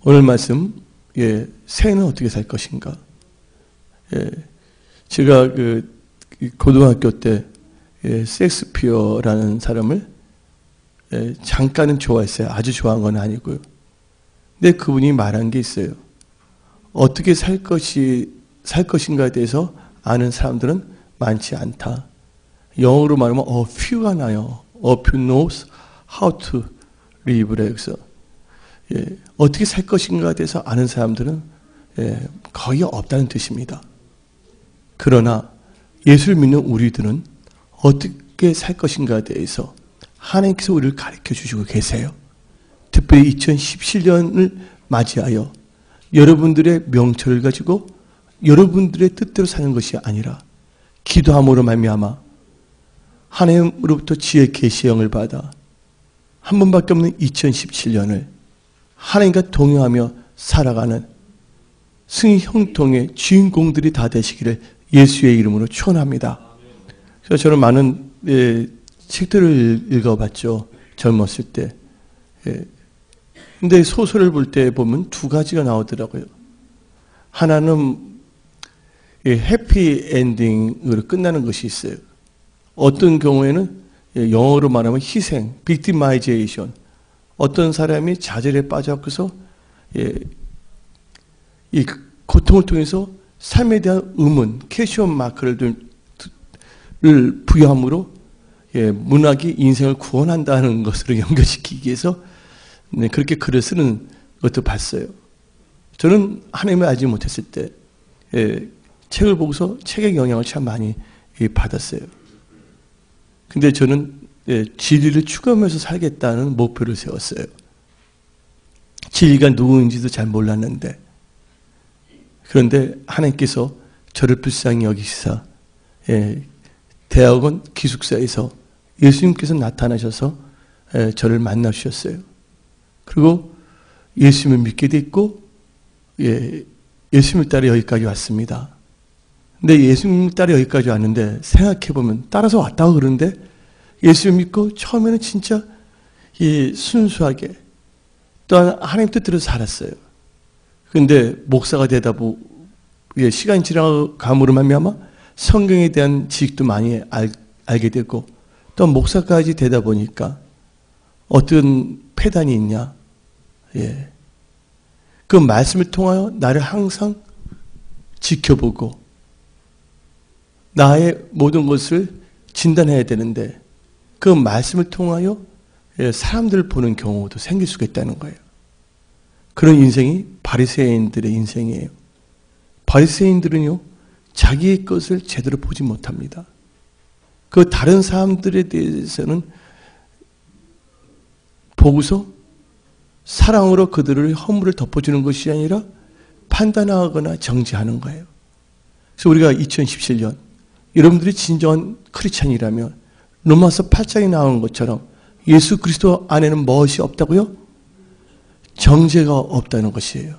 오늘 말씀, 새해는 어떻게 살 것인가? 제가 고등학교 때 셰익스피어라는 사람을 잠깐은 좋아했어요. 아주 좋아한 건 아니고요. 근데 그분이 말한 게 있어요. 어떻게 살 것인가에 대해서 아는 사람들은 많지 않다. 영어로 말하면 few가 나요. A few knows how to live래. 그래서 어떻게 살 것인가에 대해서 아는 사람들은 거의 없다는 뜻입니다. 그러나 예수를 믿는 우리들은 어떻게 살 것인가에 대해서 하나님께서 우리를 가르쳐 주시고 계세요. 특별히 2017년을 맞이하여 여러분들의 명철을 가지고 여러분들의 뜻대로 사는 것이 아니라 기도함으로 말미암아 하나님으로부터 지혜 계시형을 받아 한 번밖에 없는 2017년을 하나님과 동행하며 살아가는 승리 형통의 주인공들이 다 되시기를 예수의 이름으로 축원합니다. 그래서 저는 많은 책들을 읽어봤죠. 젊었을 때. 근데 소설을 볼 때 보면 두 가지가 나오더라고요. 하나는 해피 엔딩으로 끝나는 것이 있어요. 어떤 경우에는 영어로 말하면 희생, victimization. 어떤 사람이 좌절에 빠져서 이 고통을 통해서 삶에 대한 의문, 캐시온 마크를 부여함으로 문학이 인생을 구원한다는 것으로 연결시키기 위해서 그렇게 글을 쓰는 것도 봤어요. 저는 하나님을 알지 못했을 때 책을 보고서 책의 영향을 참 많이 받았어요. 근데 저는 진리를 추구하면서 살겠다는 목표를 세웠어요. 진리가 누구인지도 잘 몰랐는데, 그런데 하나님께서 저를 불쌍히 여기시사 대학원 기숙사에서 예수님께서 나타나셔서 저를 만나 주셨어요. 그리고 예수님을 믿게 됐고 예수님을 따라 여기까지 왔습니다. 근데 예수님을 따라 여기까지 왔는데 생각해보면 따라서 왔다고 그러는데 예수를 믿고 처음에는 진짜 순수하게 또한 하나님 뜻대로 살았어요. 그런데 목사가 되다 시간이 지나감으로 말미암아 성경에 대한 지식도 많이 알게 되고 또 목사까지 되다 보니까 어떤 폐단이 있냐? 그 말씀을 통하여 나를 항상 지켜보고 나의 모든 것을 진단해야 되는데 그 말씀을 통하여 사람들을 보는 경우도 생길 수가 있다는 거예요. 그런 인생이 바리새인들의 인생이에요. 바리새인들은요, 자기의 것을 제대로 보지 못합니다. 그 다른 사람들에 대해서는 보고서 사랑으로 그들의 허물을 덮어주는 것이 아니라 판단하거나 정죄하는 거예요. 그래서 우리가 2017년 여러분들이 진정한 크리스찬이라면 로마서 8장에 나온 것처럼 예수 그리스도 안에는 무엇이 없다고요? 정죄가 없다는 것이에요.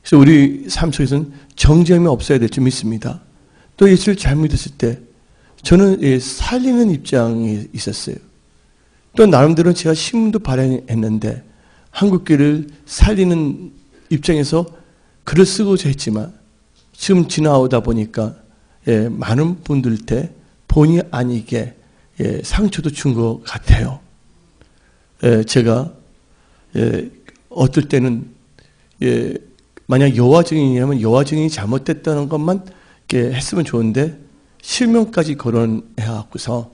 그래서 우리 삶 속에서는 정죄함이 없어야 될 줄 믿습니다. 또 예수를 잘 믿었을 때 저는 살리는 입장에 있었어요. 또 나름대로 제가 신문도 발행했는데 한국교회를 살리는 입장에서 글을 쓰고자 했지만 지금 지나오다 보니까 많은 분들한테 본의 아니게 상처도 준 것 같아요. 제가 어떨 때는 만약 여호와 증인이라면 여호와 증인이 잘못됐다는 것만 했으면 좋은데 실명까지 거론해갖고서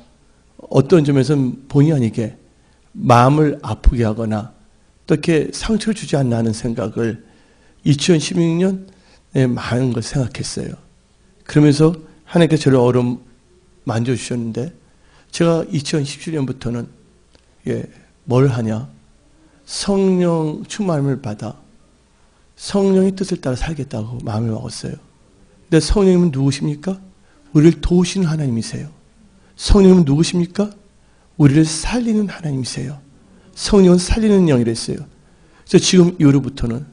어떤 점에서는 본의 아니게 마음을 아프게 하거나 또 이렇게 상처를 주지 않나 하는 생각을 2016년 많은 걸 생각했어요. 그러면서 하나님께서 저를 어루만져 주셨는데 제가 2017년부터는 뭘 하냐? 성령 충만함을 받아 성령의 뜻을 따라 살겠다고 마음을 먹었어요. 근데 성령님은 누구십니까? 우리를 도우시는 하나님이세요. 성령님은 누구십니까? 우리를 살리는 하나님이세요. 성령은 살리는 영이랬어요. 그래서 지금 이후로부터는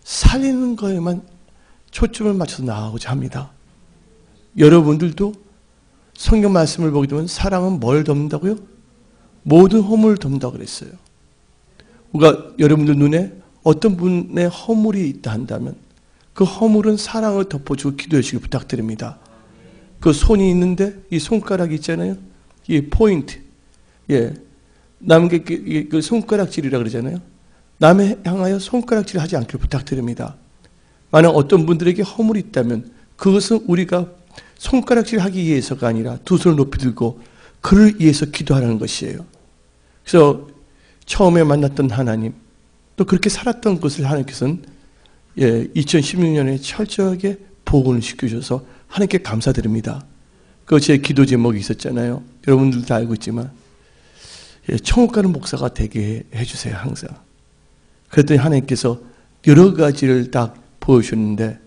살리는 거에만 초점을 맞춰서 나아가고자 합니다. 여러분들도 성경 말씀을 보게 되면 사랑은 뭘 덮는다고요? 모든 허물을 덮는다고 그랬어요. 우리가 여러분들 눈에 어떤 분의 허물이 있다 한다면 그 허물은 사랑을 덮어주고 기도해 주시기 부탁드립니다. 그 손이 있는데 이 손가락이 있잖아요. 이 포인트. 예. 남에게 그 손가락질이라 그러잖아요. 남에 향하여 손가락질 하지 않기를 부탁드립니다. 만약 어떤 분들에게 허물이 있다면 그것은 우리가 손가락질 하기 위해서가 아니라 두 손을 높이 들고 그를 위해서 기도하라는 것이에요. 그래서 처음에 만났던 하나님, 또 그렇게 살았던 것을 하나님께서는 2016년에 철저하게 복원을 시켜주셔서 하나님께 감사드립니다. 그 제 기도 제목이 있었잖아요. 여러분들도 다 알고 있지만 천국 가는 목사가 되게 해주세요. 항상. 그랬더니 하나님께서 여러 가지를 딱 보여주셨는데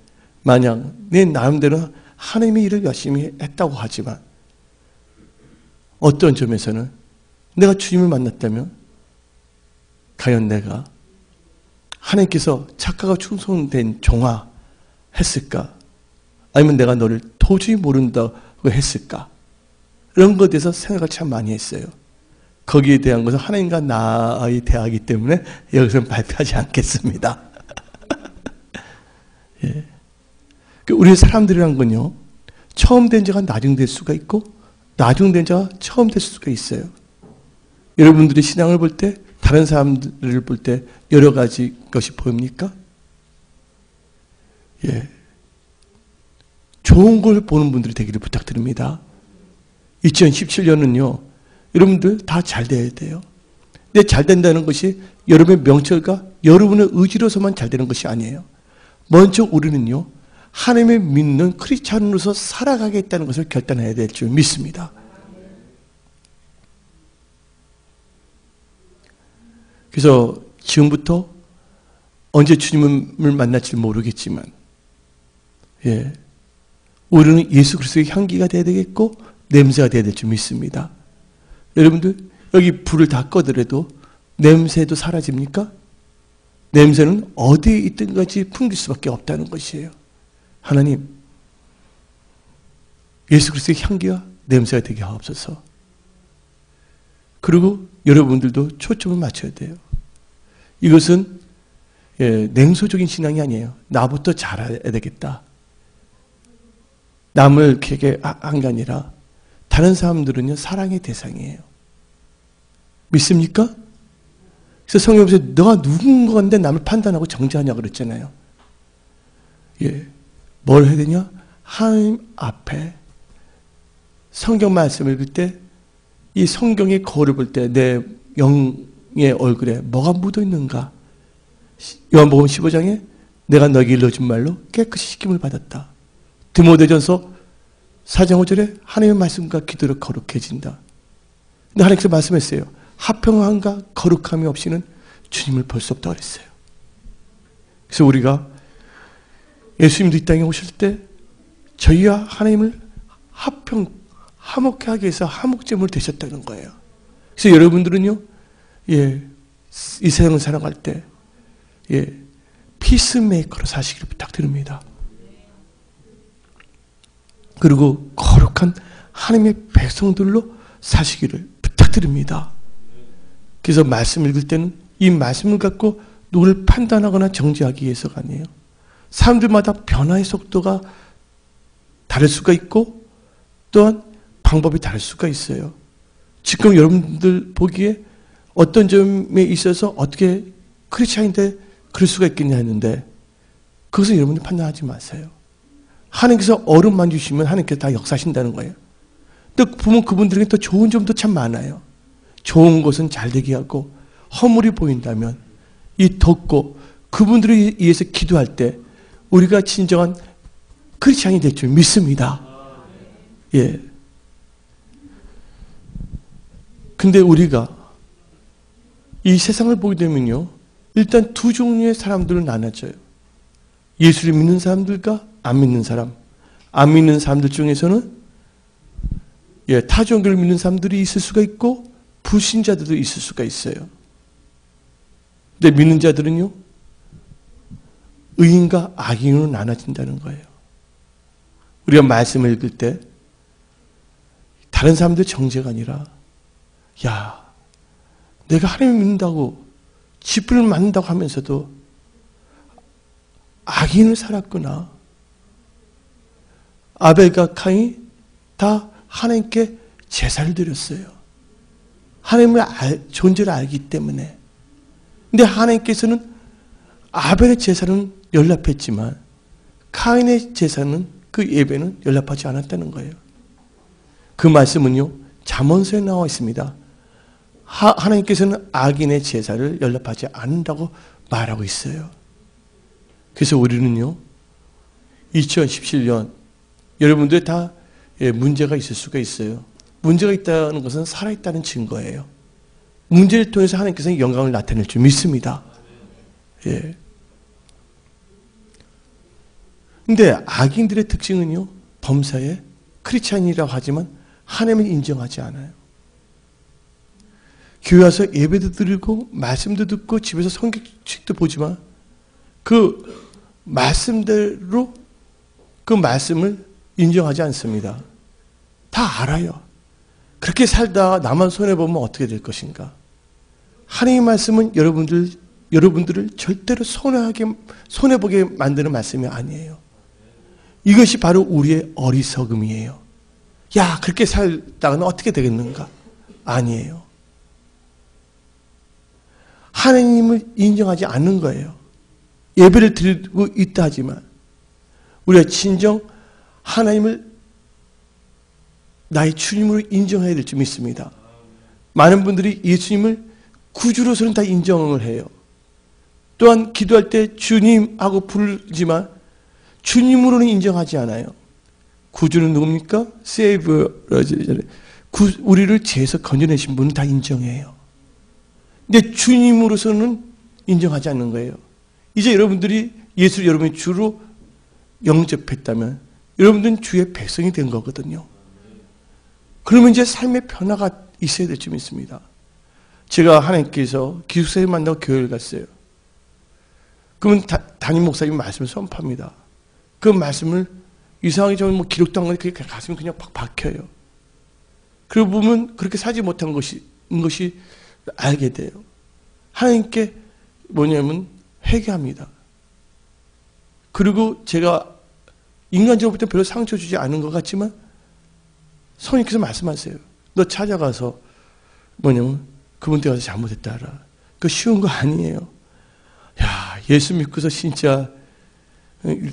만약 내 나름대로 하나님의 일을 열심히 했다고 하지만 어떤 점에서는 내가 주님을 만났다면 과연 내가 하나님께서 착하고 충성된 종아 했을까? 아니면 내가 너를 도저히 모른다고 했을까? 이런 것에 대해서 생각을 참 많이 했어요. 거기에 대한 것은 하나님과 나의 대화이기 때문에 여기서는 발표하지 않겠습니다. 예. 우리 사람들이란 건요, 처음 된 자가 나중 될 수가 있고, 나중 된 자가 처음 될 수가 있어요. 여러분들이 신앙을 볼 때, 다른 사람들을 볼 때 여러 가지 것이 보입니까? 예. 좋은 걸 보는 분들이 되기를 부탁드립니다. 2017년은요, 여러분들 다 잘 돼야 돼요. 근데 잘 된다는 것이 여러분의 명철과 여러분의 의지로서만 잘 되는 것이 아니에요. 먼저 우리는요, 하나님을 믿는 크리스찬으로서 살아가겠다는 것을 결단해야 될 줄 믿습니다. 그래서 지금부터 언제 주님을 만날지 모르겠지만, 예, 우리는 예수 그리스도의 향기가 되어야 되겠고 냄새가 되어야 될 줄 믿습니다. 여러분들 여기 불을 다 꺼더라도 냄새도 사라집니까? 냄새는 어디에 있든지 풍길 수밖에 없다는 것이에요. 하나님, 예수 그리스도의 향기와 냄새가 되게 하옵소서. 그리고 여러분들도 초점을 맞춰야 돼요. 이것은 냉소적인 신앙이 아니에요. 나부터 잘해야 되겠다. 남을 이렇게 한 게 아니라 다른 사람들은요, 사랑의 대상이에요. 믿습니까? 그래서 성경에서 너가 누군가인데 남을 판단하고 정죄하냐고 그랬잖아요. 예. 뭘 해야 되냐? 하나님 앞에 성경 말씀을 읽을 때 이 성경의 거울을 볼 때 내 영의 얼굴에 뭐가 묻어 있는가? 요한복음 15장에 내가 너에게 일러준 말로 깨끗이 씻김을 받았다. 디모데전서 4장 5절에 하나님의 말씀과 기도로 거룩해진다. 근데 하나님께서 말씀했어요. 화평함과 거룩함이 없이는 주님을 볼 수 없다고 그랬어요. 그래서 우리가 예수님도 이 땅에 오실 때 저희와 하나님을 화목하게 해서 화목제물 되셨다는 거예요. 그래서 여러분들은요, 예, 이 세상을 살아갈 때, 예, 피스메이커로 사시기를 부탁드립니다. 그리고 거룩한 하나님의 백성들로 사시기를 부탁드립니다. 그래서 말씀 읽을 때는 이 말씀을 갖고 누구를 판단하거나 정죄하기 위해서가 아니에요. 사람들마다 변화의 속도가 다를 수가 있고 또한 방법이 다를 수가 있어요. 지금 여러분들 보기에 어떤 점에 있어서 어떻게 크리스찬인데 그럴 수가 있겠냐 했는데 그것을 여러분들 판단하지 마세요. 하나님께서 얼음만 주시면 하나님께서 다 역사하신다는 거예요. 또 보면 그분들에게 또 좋은 점도 참 많아요. 좋은 것은 잘 되게 하고 허물이 보인다면 이 덮고 그분들을 위해서 기도할 때 우리가 진정한 크리스찬이 될 줄 믿습니다. 예. 근데 우리가 이 세상을 보게 되면요, 일단 두 종류의 사람들을 나눠져요. 예수를 믿는 사람들과 안 믿는 사람. 안 믿는 사람들 중에서는 타종교를 믿는 사람들이 있을 수가 있고 불신자들도 있을 수가 있어요. 근데 믿는 자들은요, 의인과 악인으로 나눠진다는 거예요. 우리가 말씀을 읽을 때 다른 사람들 정죄가 아니라 야, 내가 하나님을 믿는다고 지푸를 만든다고 하면서도 악인을 살았구나. 아벨과 카인이 다 하나님께 제사를 드렸어요. 하나님의 존재를 알기 때문에. 근데 하나님께서는 아벨의 제사는 연락했지만 카인의 제사는 그 예배는 연락하지 않았다는 거예요. 그 말씀은요, 잠언서에 나와 있습니다. 하나님께서는 악인의 제사를 연락하지 않는다고 말하고 있어요. 그래서 우리는요, 2017년 여러분들 다 문제가 있을 수가 있어요. 문제가 있다는 것은 살아있다는 증거예요. 문제를 통해서 하나님께서는 영광을 나타낼 줄 믿습니다. 예. 근데 악인들의 특징은요, 범사에 크리스찬이라고 하지만 하나님을 인정하지 않아요. 교회 와서 예배도 드리고 말씀도 듣고 집에서 성경책도 보지만 그 말씀대로 그 말씀을 인정하지 않습니다. 다 알아요. 그렇게 살다 나만 손해보면 어떻게 될 것인가. 하나님의 말씀은 여러분들을 절대로 손해보게 만드는 말씀이 아니에요. 이것이 바로 우리의 어리석음이에요. 야, 그렇게 살다가는 어떻게 되겠는가? 아니에요. 하나님을 인정하지 않는 거예요. 예배를 드리고 있다 하지만 우리가 진정 하나님을 나의 주님으로 인정해야 될 줄 믿습니다. 많은 분들이 예수님을 구주로서는 다 인정을 해요. 또한 기도할 때 주님 하고 부르지만 주님으로는 인정하지 않아요. 구주는 누굽니까? Savior. 우리를 죄에서 건져내신 분은 다 인정해요. 근데 주님으로서는 인정하지 않는 거예요. 이제 여러분들이 예수를 여러분의 주로 영접했다면 여러분들은 주의 백성이 된 거거든요. 그러면 이제 삶의 변화가 있어야 될 줄 믿습니다. 제가 하나님께서 기숙사에 만나고 교회를 갔어요. 그러면 담임 목사님 말씀을 선포합니다. 그 말씀을 이상하게 좀 기록도 한 건데 그게 가슴이 그냥 팍 박혀요. 그러고 보면 그렇게 살지 못한 것이 알게 돼요. 하나님께 뭐냐면 회개합니다. 그리고 제가 인간적으로 볼 때 별로 상처 주지 않은 것 같지만 성령께서 말씀하세요. 너 찾아가서 뭐냐면 그분한테 가서 잘못했다 하라. 그거 쉬운 거 아니에요. 야, 예수 믿고서 진짜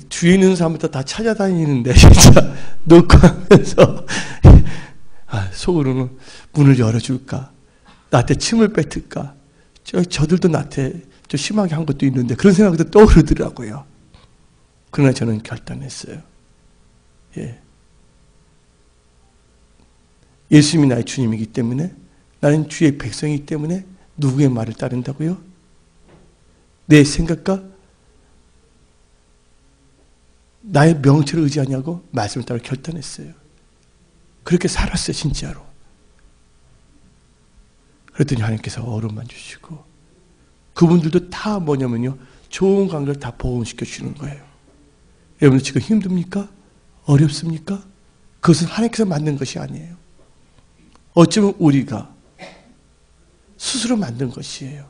뒤에 있는 사람부터 다 찾아다니는데 진짜 놓고 하면서 속으로는 문을 열어줄까? 나한테 침을 뱉을까? 저들도 나한테 좀 심하게 한 것도 있는데 그런 생각도 떠오르더라고요. 그러나 저는 결단했어요. 예. 예수님이 나의 주님이기 때문에 나는 주의 백성이기 때문에 누구의 말을 따른다고요? 내 생각과 나의 명체를 의지하냐고 말씀을 따라 결단했어요. 그렇게 살았어요, 진짜로. 그랬더니 하나님께서 어른만 주시고 그분들도 다 뭐냐면요, 좋은 관계를 다 복음시켜 주는 거예요. 여러분 지금 힘듭니까? 어렵습니까? 그것은 하나님께서 만든 것이 아니에요. 어쩌면 우리가 스스로 만든 것이에요.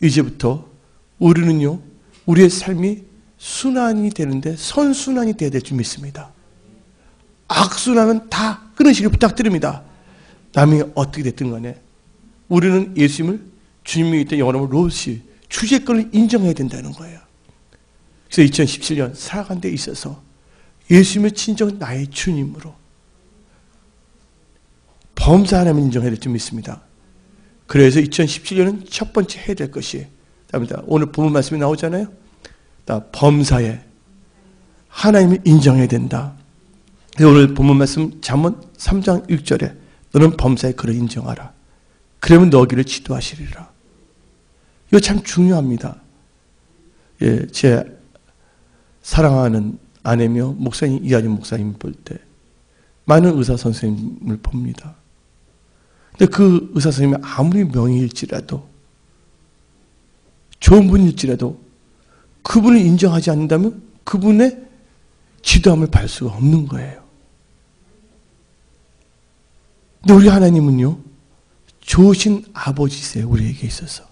이제부터 우리는요, 우리의 삶이 순환이 되는데 선순환이 되어야 될 줄 믿습니다. 악순환은 다 끊으시길 부탁드립니다. 남이 어떻게 됐든 간에 우리는 예수님을 주님이 때 영어로 로시, 주제권을 인정해야 된다는 거예요. 그래서 2017년 살아간 데 있어서 예수님을 진정 나의 주님으로 범사 하나님을 인정해야 될 줄 믿습니다. 그래서 2017년은 첫 번째 해야 될 것이 오늘 본문 말씀이 나오잖아요. 범사에 하나님을 인정해야 된다. 오늘 본문 말씀 잠언 3장 6절에 너는 범사에 그를 인정하라. 그러면 너 길을 지도하시리라. 이거 참 중요합니다. 예, 제 사랑하는 아내며 목사님, 이하진 목사님 볼 때 많은 의사 선생님을 봅니다. 근데 그 의사 선생님이 아무리 명의일지라도 좋은 분일지라도 그분을 인정하지 않는다면 그분의 지도함을 받을 수가 없는 거예요. 근데 우리 하나님은요, 좋으신 아버지세요. 우리에게 있어서.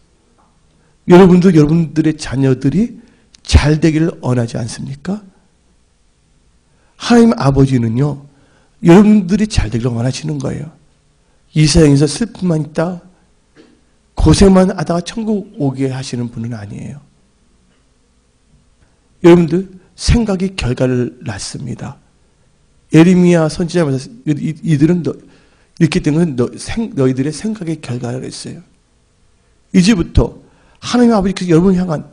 여러분도 여러분들의 자녀들이 잘 되기를 원하지 않습니까? 하나님 아버지는요, 여러분들이 잘 되기를 원하시는 거예요. 이 세상에서 슬픔만 있다, 고생만 하다가 천국 오게 하시는 분은 아니에요. 여러분들 생각이 결과를 낳습니다. 예레미야 선지자면서 이들은 이렇게 된 건 너희들의 생각의 결과를 했어요. 이제부터 하나님 아버지께서 여러분을 향한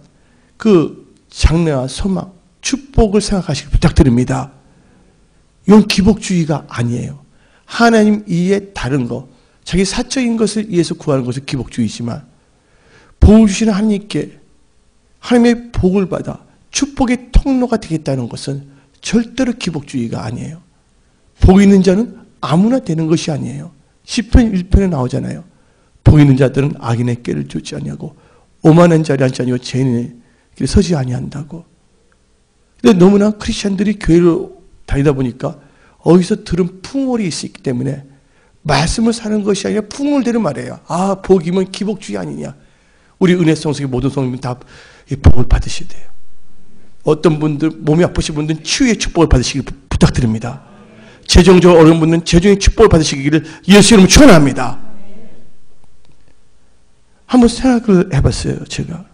그 장래와 소망, 축복을 생각하시길 부탁드립니다. 이건 기복주의가 아니에요. 하나님 이외에 다른 거, 자기 사적인 것을 위해서 구하는 것은 기복주의지만, 복을 주시는 하나님께 하나님의 복을 받아 축복의 통로가 되겠다는 것은 절대로 기복주의가 아니에요. 복 있는 자는 아무나 되는 것이 아니에요. 시편 1편에 나오잖아요. 복 있는 자들은 악인의 꾀를 쫓지 아니하고 오만한 자리 앉지 아니하고 죄인의 길에 서지 아니한다고. 근데 너무나 크리스천들이 교회를 다니다 보니까 어디서 들은 풍월이 있기 때문에 말씀을 사는 것이 아니라 풍월대로 말해요. 아, 복이면 기복주의 아니냐. 우리 은혜성석의 모든 성도님 다 복을 받으셔야 돼요. 어떤 분들, 몸이 아프신 분들은 치유의 축복을 받으시길 부탁드립니다. 재정적으로 어려운 분들은 재정의 축복을 받으시기를 예수 이름으로 축원합니다. 한번 생각을 해봤어요. 제가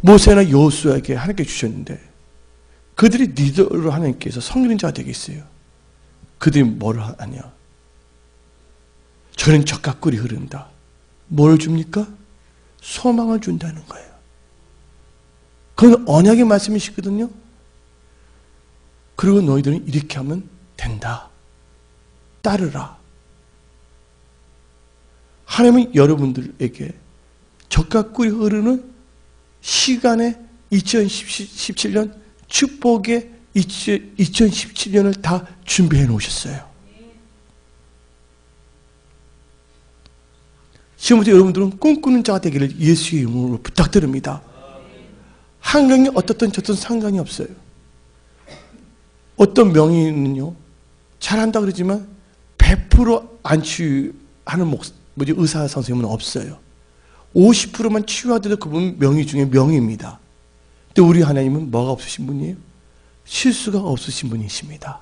모세나 여호수아에게 하나님께 주셨는데 그들이 리더로 하나님께서 성령자가 되겠어요. 그들이 뭘 하냐? 저는 젖과 꿀이 흐른다. 뭘 줍니까? 소망을 준다는 거예요. 그건 언약의 말씀이시거든요. 그리고 너희들은 이렇게 하면 된다. 따르라. 하나님은 여러분들에게 젖과 꿀이 흐르는 시간의 2017년 축복의 2017년을 다 준비해 놓으셨어요. 지금부터 여러분들은 꿈꾸는 자가 되기를 예수의 이름으로 부탁드립니다. 환경이 어떻든 저든 상관이 없어요. 어떤 명의는요, 잘한다 그러지만 100% 안 치유하는 의사 선생님은 없어요. 50%만 치유하더라도 그분은 명의 중에 명의입니다. 근데 우리 하나님은 뭐가 없으신 분이에요? 실수가 없으신 분이십니다.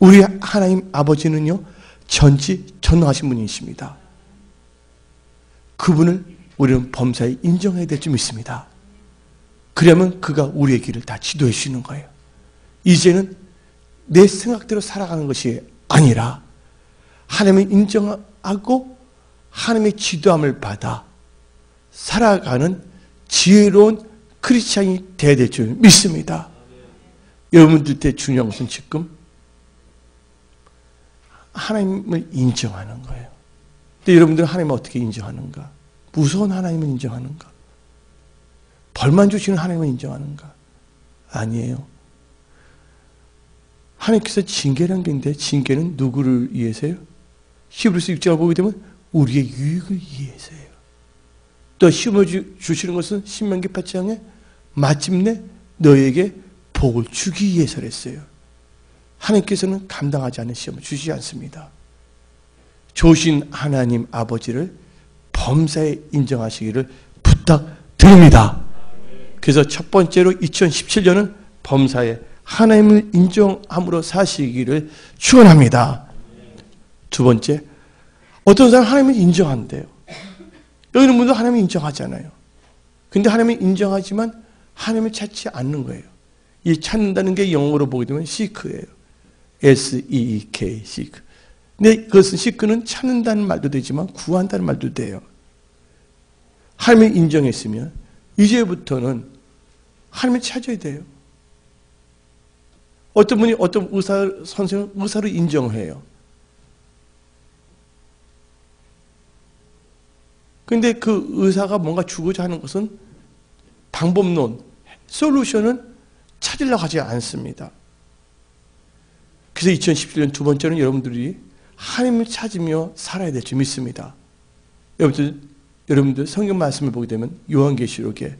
우리 하나님 아버지는요, 전지전능하신 분이십니다. 그분을 우리는 범사에 인정해야 될 줄 믿습니다. 그러면 그가 우리의 길을 다 지도해 주시는 거예요. 이제는 내 생각대로 살아가는 것이 아니라 하나님을 인정하고 하나님의 지도함을 받아 살아가는 지혜로운 크리스찬이 되어야 될 줄 믿습니다. 여러분들 때 중요한 것은 지금 하나님을 인정하는 거예요. 근데 여러분들은 하나님을 어떻게 인정하는가? 무서운 하나님을 인정하는가? 벌만 주시는 하나님을 인정하는가? 아니에요. 하나님께서 징계라는 게 있는데 징계는 누구를 위해서요? 히브리서 6장을 보게 되면 우리의 유익을 위해서예요. 또 시험을 주시는 것은 신명기 8장에 마침내 너에게 복을 주기 위해서랬어요. 하나님께서는 감당하지 않는 시험을 주시지 않습니다. 좋으신 하나님 아버지를 범사에 인정하시기를 부탁드립니다. 그래서 첫 번째로 2017년은 범사에 하나님을 인정함으로 사시기를 축원합니다. 두 번째, 어떤 사람은 하나님을 인정한대요. 여기 있는 분도 하나님을 인정하잖아요. 근데 하나님을 인정하지만 하나님을 찾지 않는 거예요. 이 찾는다는 게 영어로 보게 되면 seek예요. S-E-E-K, seek. 근데 그것은 seek는 찾는다는 말도 되지만 구한다는 말도 돼요. 하나님을 인정했으면 이제부터는 하나님을 찾아야 돼요. 어떤 분이 어떤 선생님을 의사로 인정해요. 근데 그 의사가 뭔가 주고자 하는 것은 방법론, 솔루션은 찾으려고 하지 않습니다. 그래서 2017년 두 번째는 여러분들이 하나님을 찾으며 살아야 될 줄 믿습니다. 여러분들 성경 말씀을 보게 되면 요한계시록에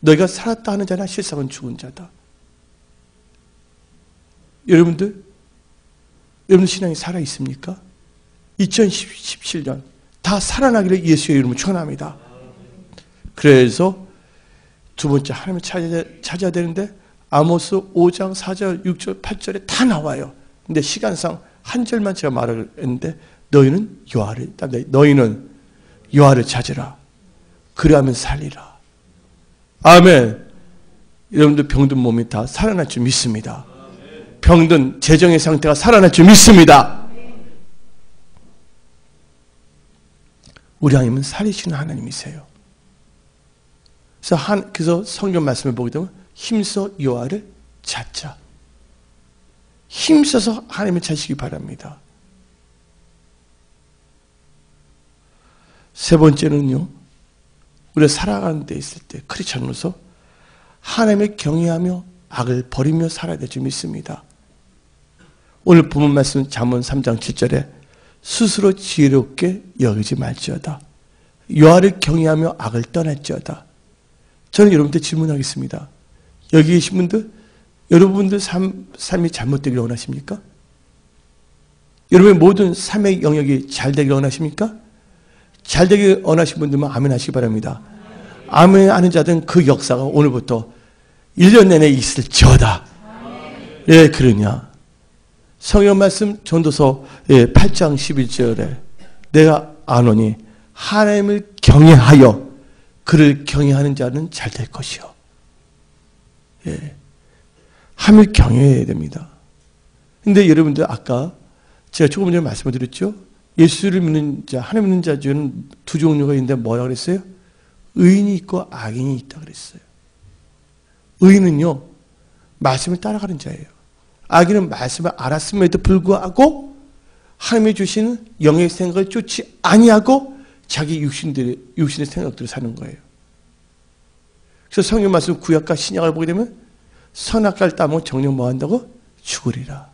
너희가 살았다 하는 자나 실상은 죽은 자다. 여러분들 신앙이 살아 있습니까? 2017년 다 살아나기를 예수의 이름으로 축원합니다. 그래서 두 번째 하나님을 찾아야 되는데 아모스 5장 4절 6절 8절에 다 나와요. 근데 시간상 한 절만 제가 말을 했는데 너희는 여호와를 찾으라. 그리하면 살리라. 아멘. 여러분들 병든 몸이 다 살아날 줄 믿습니다. 병든 재정의 상태가 살아날 줄 믿습니다. 우리 하나님은 살리시는 하나님이세요. 그래서 성경 말씀을 보게 되면 힘써 여호와를 찾자. 힘써서 하나님을 찾으시기 바랍니다. 세 번째는요, 우리가 살아가는 데 있을 때 크리스천으로서 하나님을 경외하며 악을 버리며 살아야 될 줄 믿습니다. 오늘 본문 말씀 잠언 3장 7절에 스스로 지혜롭게 여기지 말지어다. 여호와를 경외하며 악을 떠날지어다. 저는 여러분한테 질문하겠습니다. 여기 계신 분들, 여러분들 삶이 잘못되기를 원하십니까? 여러분의 모든 삶의 영역이 잘 되기를 원하십니까? 잘 되기를 원하시는 분들만 아멘 하시기 바랍니다. 아멘 하는 자들은 그 역사가 오늘부터 1년 내내 있을지어다. 예, 그러냐. 성경 말씀 전도서 8장 11절에 내가 아노니 하나님을 경외하여 그를 경외하는 자는 잘 될 것이요. 예. 하나님을 경외해야 됩니다. 근데 여러분들 아까 제가 조금 전에 말씀을 드렸죠. 예수를 믿는 자, 하나님 믿는 자 중에는 두 종류가 있는데 뭐라 그랬어요? 의인이 있고 악인이 있다 그랬어요. 의인은요, 말씀을 따라가는 자예요. 악인은 말씀을 알았음에도 불구하고 하나님이 주시는 영의 생각을 쫓지 아니하고 자기 육신의 생각대로 사는 거예요. 그래서 성경 말씀 구약과 신약을 보게 되면 선악과를 따면 정녕 뭐 한다고? 죽으리라.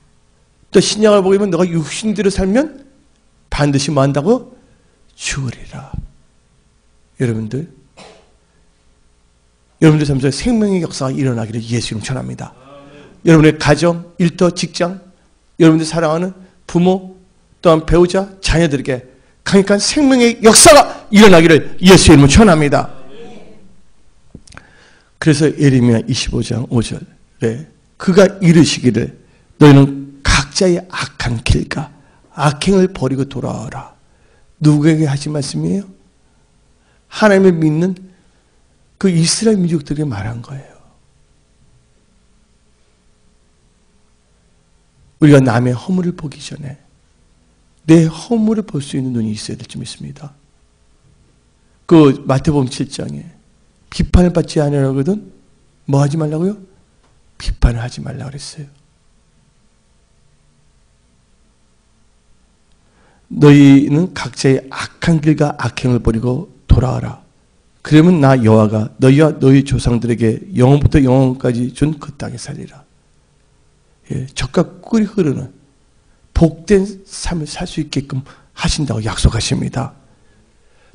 또 신약을 보게 되면 너가 육신대로 살면 반드시 뭐 한다고? 죽으리라. 여러분들 삶 속에 생명의 역사가 일어나기를 예수 이름 전합니다. 여러분의 가정, 일터, 직장, 여러분들 사랑하는 부모, 또한 배우자, 자녀들에게 강력한 생명의 역사가 일어나기를 예수 이름으로 전합니다. 그래서 예레미야 25장 5절에 그가 이르시기를 너희는 각자의 악한 길과 악행을 버리고 돌아와라. 누구에게 하신 말씀이에요? 하나님을 믿는 그 이스라엘 민족들에게 말한 거예요. 우리가 남의 허물을 보기 전에 내 허물을 볼 수 있는 눈이 있어야 될 줄 믿습니다. 그 마태복음 7장에 비판을 받지 않으라거든 뭐 하지 말라고요? 비판을 하지 말라고 그랬어요. 너희는 각자의 악한 길과 악행을 버리고 돌아와라. 그러면 나 여호와가 너희와 너희 조상들에게 영원부터 영원까지 준 그 땅에 살리라. 예, 젖과 꿀이 흐르는 복된 삶을 살 수 있게끔 하신다고 약속하십니다.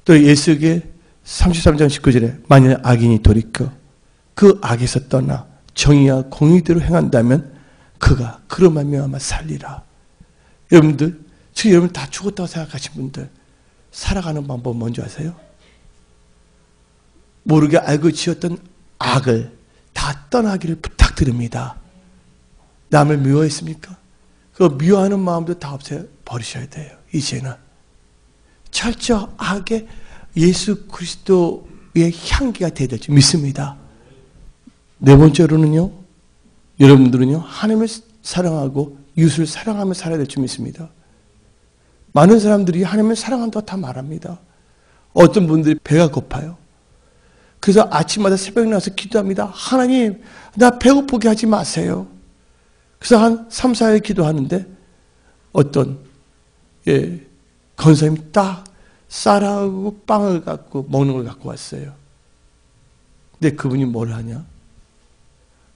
또 예수에게 33장 19절에 만일 악인이 돌이켜 그 악에서 떠나 정의와 공의대로 행한다면 그가 그로 말미암아 살리라. 여러분들 지금 여러분 다 죽었다고 생각하신 분들 살아가는 방법 뭔지 아세요? 모르게 알고 지었던 악을 다 떠나기를 부탁드립니다. 남을 미워했습니까? 그 미워하는 마음도 다 버리셔야 돼요. 이제는 철저 악에 예수 그리스도의 향기가 되어야 될 줄 믿습니다. 네 번째로는요, 여러분들은요 하나님을 사랑하고 이웃을 사랑하며 살아야 될 줄 믿습니다. 많은 사람들이 하나님을 사랑한다고 다 말합니다. 어떤 분들이 배가 고파요. 그래서 아침마다 새벽에 나와서 기도합니다. 하나님, 나 배고프게 하지 마세요. 그래서 한 3, 4일 기도하는데 어떤 권사님이 딱 쌀하고 빵을 갖고 먹는 걸 갖고 왔어요. 근데 그분이 뭘 하냐?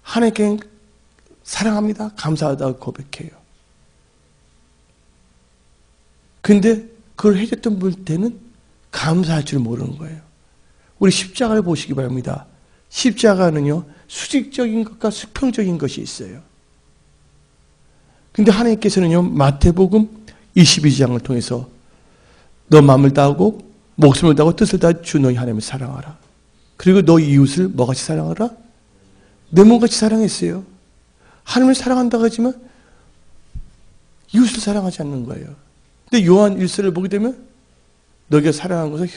하나님께 사랑합니다. 감사하다고 고백해요. 근데 그걸 해줬던 분한테는 감사할 줄 모르는 거예요. 우리 십자가를 보시기 바랍니다. 십자가는요, 수직적인 것과 수평적인 것이 있어요. 근데 하나님께서는요, 마태복음 22장을 통해서 너 마음을 다하고 목숨을 다하고 뜻을 다해 주 너희 하나님을 사랑하라. 그리고 너 이웃을 뭐같이 사랑하라? 내 몸같이 사랑했어요. 하나님을 사랑한다고 하지만 이웃을 사랑하지 않는 거예요. 근데 요한 1서를 보게 되면 너희가 사랑한 것을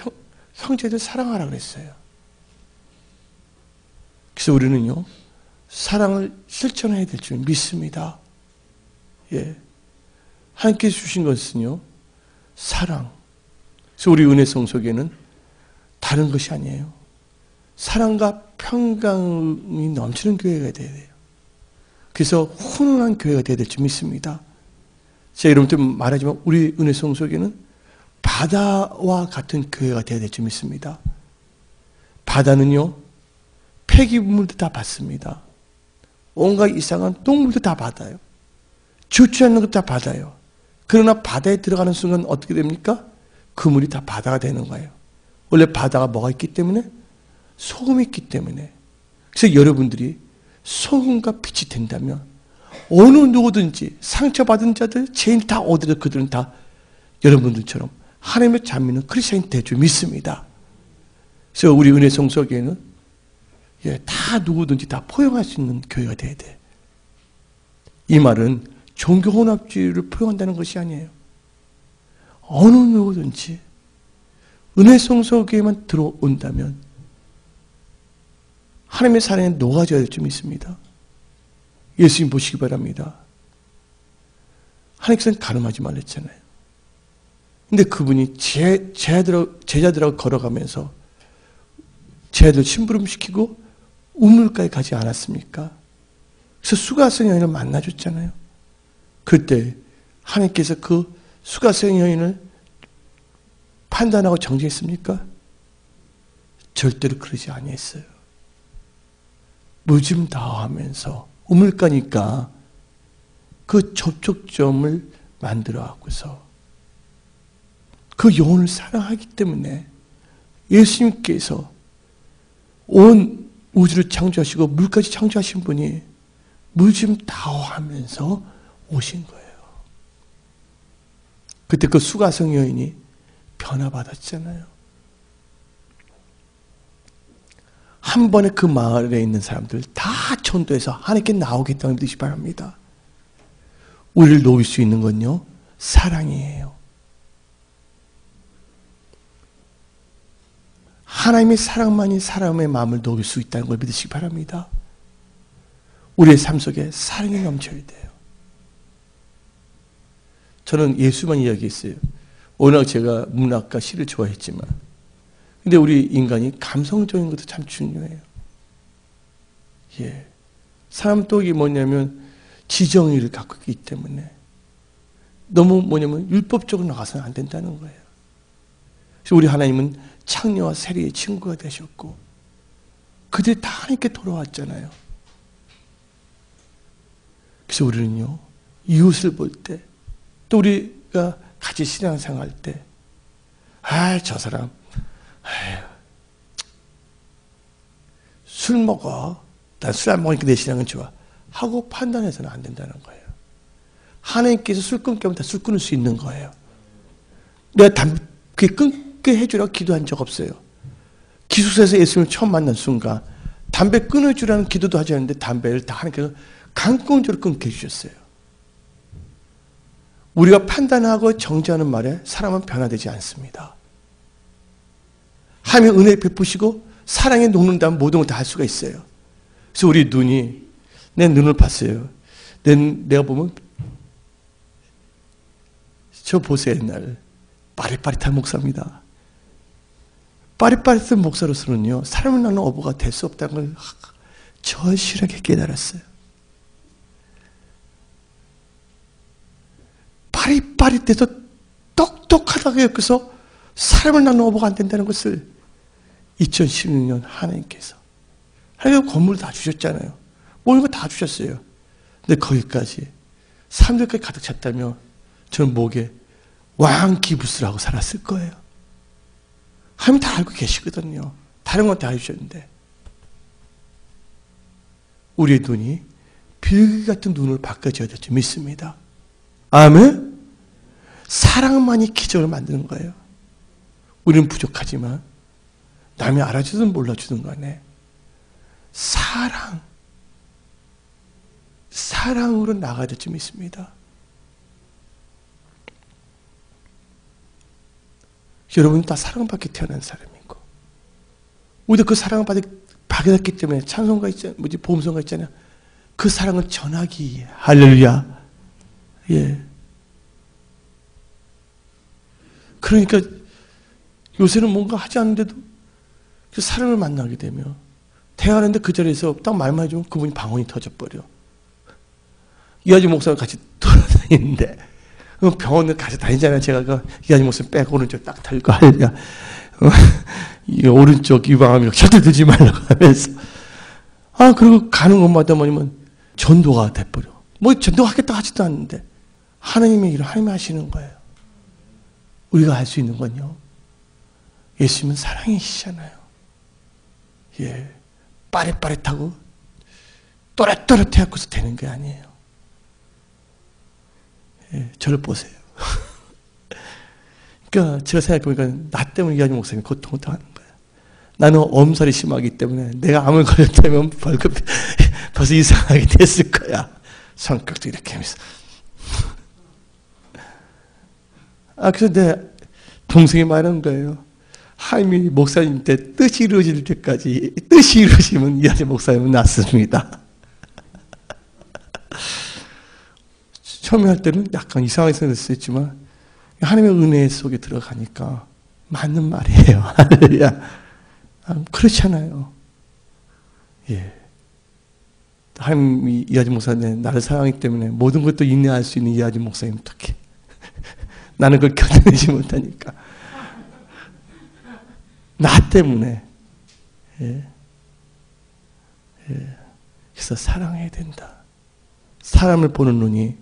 형제들 사랑하라 그랬어요. 그래서 우리는요, 사랑을 실천해야 될 줄 믿습니다. 예. 하나님께서 주신 것은요, 사랑. 그래서 우리 은혜성 속에는 다른 것이 아니에요. 사랑과 평강이 넘치는 교회가 되어야 돼요. 그래서 훈훈한 교회가 되어야 될 줄 믿습니다. 제가 여러분들 말하지만 우리 은혜성 속에는 바다와 같은 교회가 되어야 될 줄 믿습니다. 바다는요, 폐기물도 다 받습니다. 온갖 이상한 똥물도 다 받아요. 좋지 않는 것도 다 받아요. 그러나 바다에 들어가는 순간 어떻게 됩니까? 그 물이 다 바다가 되는 거예요. 원래 바다가 뭐가 있기 때문에? 소금이 있기 때문에. 그래서 여러분들이 소금과 빛이 된다면 어느 누구든지 상처받은 자들, 죄인 다 어디든 그들은 다 여러분들처럼 하나님의 자민은 크리스천이 될 줄 믿습니다. 그래서 우리 은혜성 속에는 다 누구든지 다 포용할 수 있는 교회가 돼야 돼. 이 말은 종교 혼합주의를 포용한다는 것이 아니에요. 어느 누구든지 은혜성 속에만 들어온다면 하나님의 사랑에 녹아져야 될 줄 믿습니다. 예수님 보시기 바랍니다. 하나님께서는 가늠하지 말랬잖아요. 근데 그분이 제자들하고 걸어가면서 제자들 심부름시키고 우물가에 가지 않았습니까? 그래서 수가성 여인을 만나줬잖아요. 그때 하나님께서 그 수가성 여인을 판단하고 정죄했습니까? 절대로 그러지 아니했어요. 무짐다하면서 우물가니까 그 접촉점을 만들어 갖고서 그 영혼을 사랑하기 때문에 예수님께서 온 우주를 창조하시고 물까지 창조하신 분이 무짐다하면서 오신 거예요. 그때 그 수가성 여인이 변화받았잖아요. 한 번에 그 마을에 있는 사람들 다 전도해서 하나님께 나오겠다는 뜻이 바랍니다. 우리를 놓을 수 있는 건요, 사랑이에요. 하나님의 사랑만이 사람의 마음을 녹일 수 있다는 걸 믿으시기 바랍니다. 우리의 삶 속에 사랑이 넘쳐야 돼요. 저는 예수만 이야기했어요. 워낙 제가 문학과 시를 좋아했지만, 근데 우리 인간이 감성적인 것도 참 중요해요. 예. 사람 똑이 뭐냐면 지정의를 갖고 있기 때문에 너무 뭐냐면 율법적으로 나가서는 안 된다는 거예요. 그래서 우리 하나님은 창녀와 세리의 친구가 되셨고 그들이 다 하나님께 돌아왔잖아요. 그래서 우리는요, 이웃을 볼 때, 또 우리가 같이 신앙생활 할 때, 저 사람 술 먹어. 난 술 안 먹으니까 내 신앙은 좋아. 하고 판단해서는 안 된다는 거예요. 하나님께서 술 끊게 하면 다 술 끊을 수 있는 거예요. 내가 담배 끊게 해주라고 기도한 적 없어요. 기숙사에서 예수님을 처음 만난 순간 담배 끊어주라는 기도도 하지 않는데 담배를 다 하나님께서 강권적으로 끊게 해주셨어요. 우리가 판단하고 정죄하는 말에 사람은 변화되지 않습니다. 하나님의 은혜 베푸시고 사랑에 녹는다면 모든 걸 다 할 수가 있어요. 그래서 우리 눈이, 내 눈을 봤어요. 내가 보면, 저 보세요, 옛날. 빠릿빠릿한 목사입니다. 빠릿빠릿한 목사로서는요, 사람을 낳는 어부가 될 수 없다는 걸 절실하게 깨달았어요. 빠릿빠릿해서 똑똑하다고 여기서 사람을 낳는 어부가 안 된다는 것을 2016년 하나님께서 건물 다 주셨잖아요. 모든 거 다 주셨어요. 근데 거기까지 사람들까지 가득 찼다면 저는 목에 왕기부스를 하고 살았을 거예요. 하나님 다 알고 계시거든요. 다른 건 다 해주셨는데 우리의 눈이 비둘기 같은 눈으로 바꿔져야 될 줄 믿습니다. 아멘? 사랑만이 기적을 만드는 거예요. 우리는 부족하지만 남이 알아주든 몰라주든 간에 사랑으로 나가야 될 줄 믿습니다. 여러분은 다 사랑받게 태어난 사람이고, 우리도 그 사랑을 받았기 때문에 찬송가 있잖아요. 보험송가 있잖아요. 그 사랑을 전하기 위해. 할렐루야. 예. 그러니까 요새는 뭔가 하지 않는데도 그 사람을 만나게 되면 대화하는데 그 자리에서 딱 말만 해주면 그분이 방언이 터져버려. 이하지 목사가 같이 돌아다니는데 병원을 같이 다니잖아요. 제가 그 이하지 목사 빼고 오른쪽 딱 들고 할렐루야. 이 오른쪽 유방암이 절대 들지 말라고 하면서 그리고 가는 곳마다 뭐냐면 전도가 돼버려. 뭐 전도하겠다 하지도 않는데 하나님의 일을 하나님이 하시는 거예요. 우리가 할 수 있는 건요, 예수님은 사랑이시잖아요. 예, 빠릿빠릿하고 또렷또렷해갖고서 되는 게 아니에요. 예, 저를 보세요. 그러니까 제가 생각해보니까 나 때문에 이하지 목사님이 고통을 당하는 거예요. 나는 엄살이 심하기 때문에 내가 암을 걸렸다면 벌써 이상하게 됐을 거야. 성격도 이렇게 하면서. 그래서 내 동생이 말하는 거예요. 하임이 목사님 때 뜻이 이루어질 때까지, 뜻이 이루어지면 이하지 목사님은 낫습니다. 처음에 할 때는 약간 이상하게 생겼었지만 하나님의 은혜 속에 들어가니까 맞는 말이에요. 할렐루야. 그렇잖아요. 예. 하나님이 이하지 목사님 나를 사랑하기 때문에 모든 것도 인내할 수 있는 이하지 목사님 어떡해. 나는 그걸 견뎌내지 못하니까. 나 때문에. 예. 예. 그래서 사랑해야 된다. 사람을 보는 눈이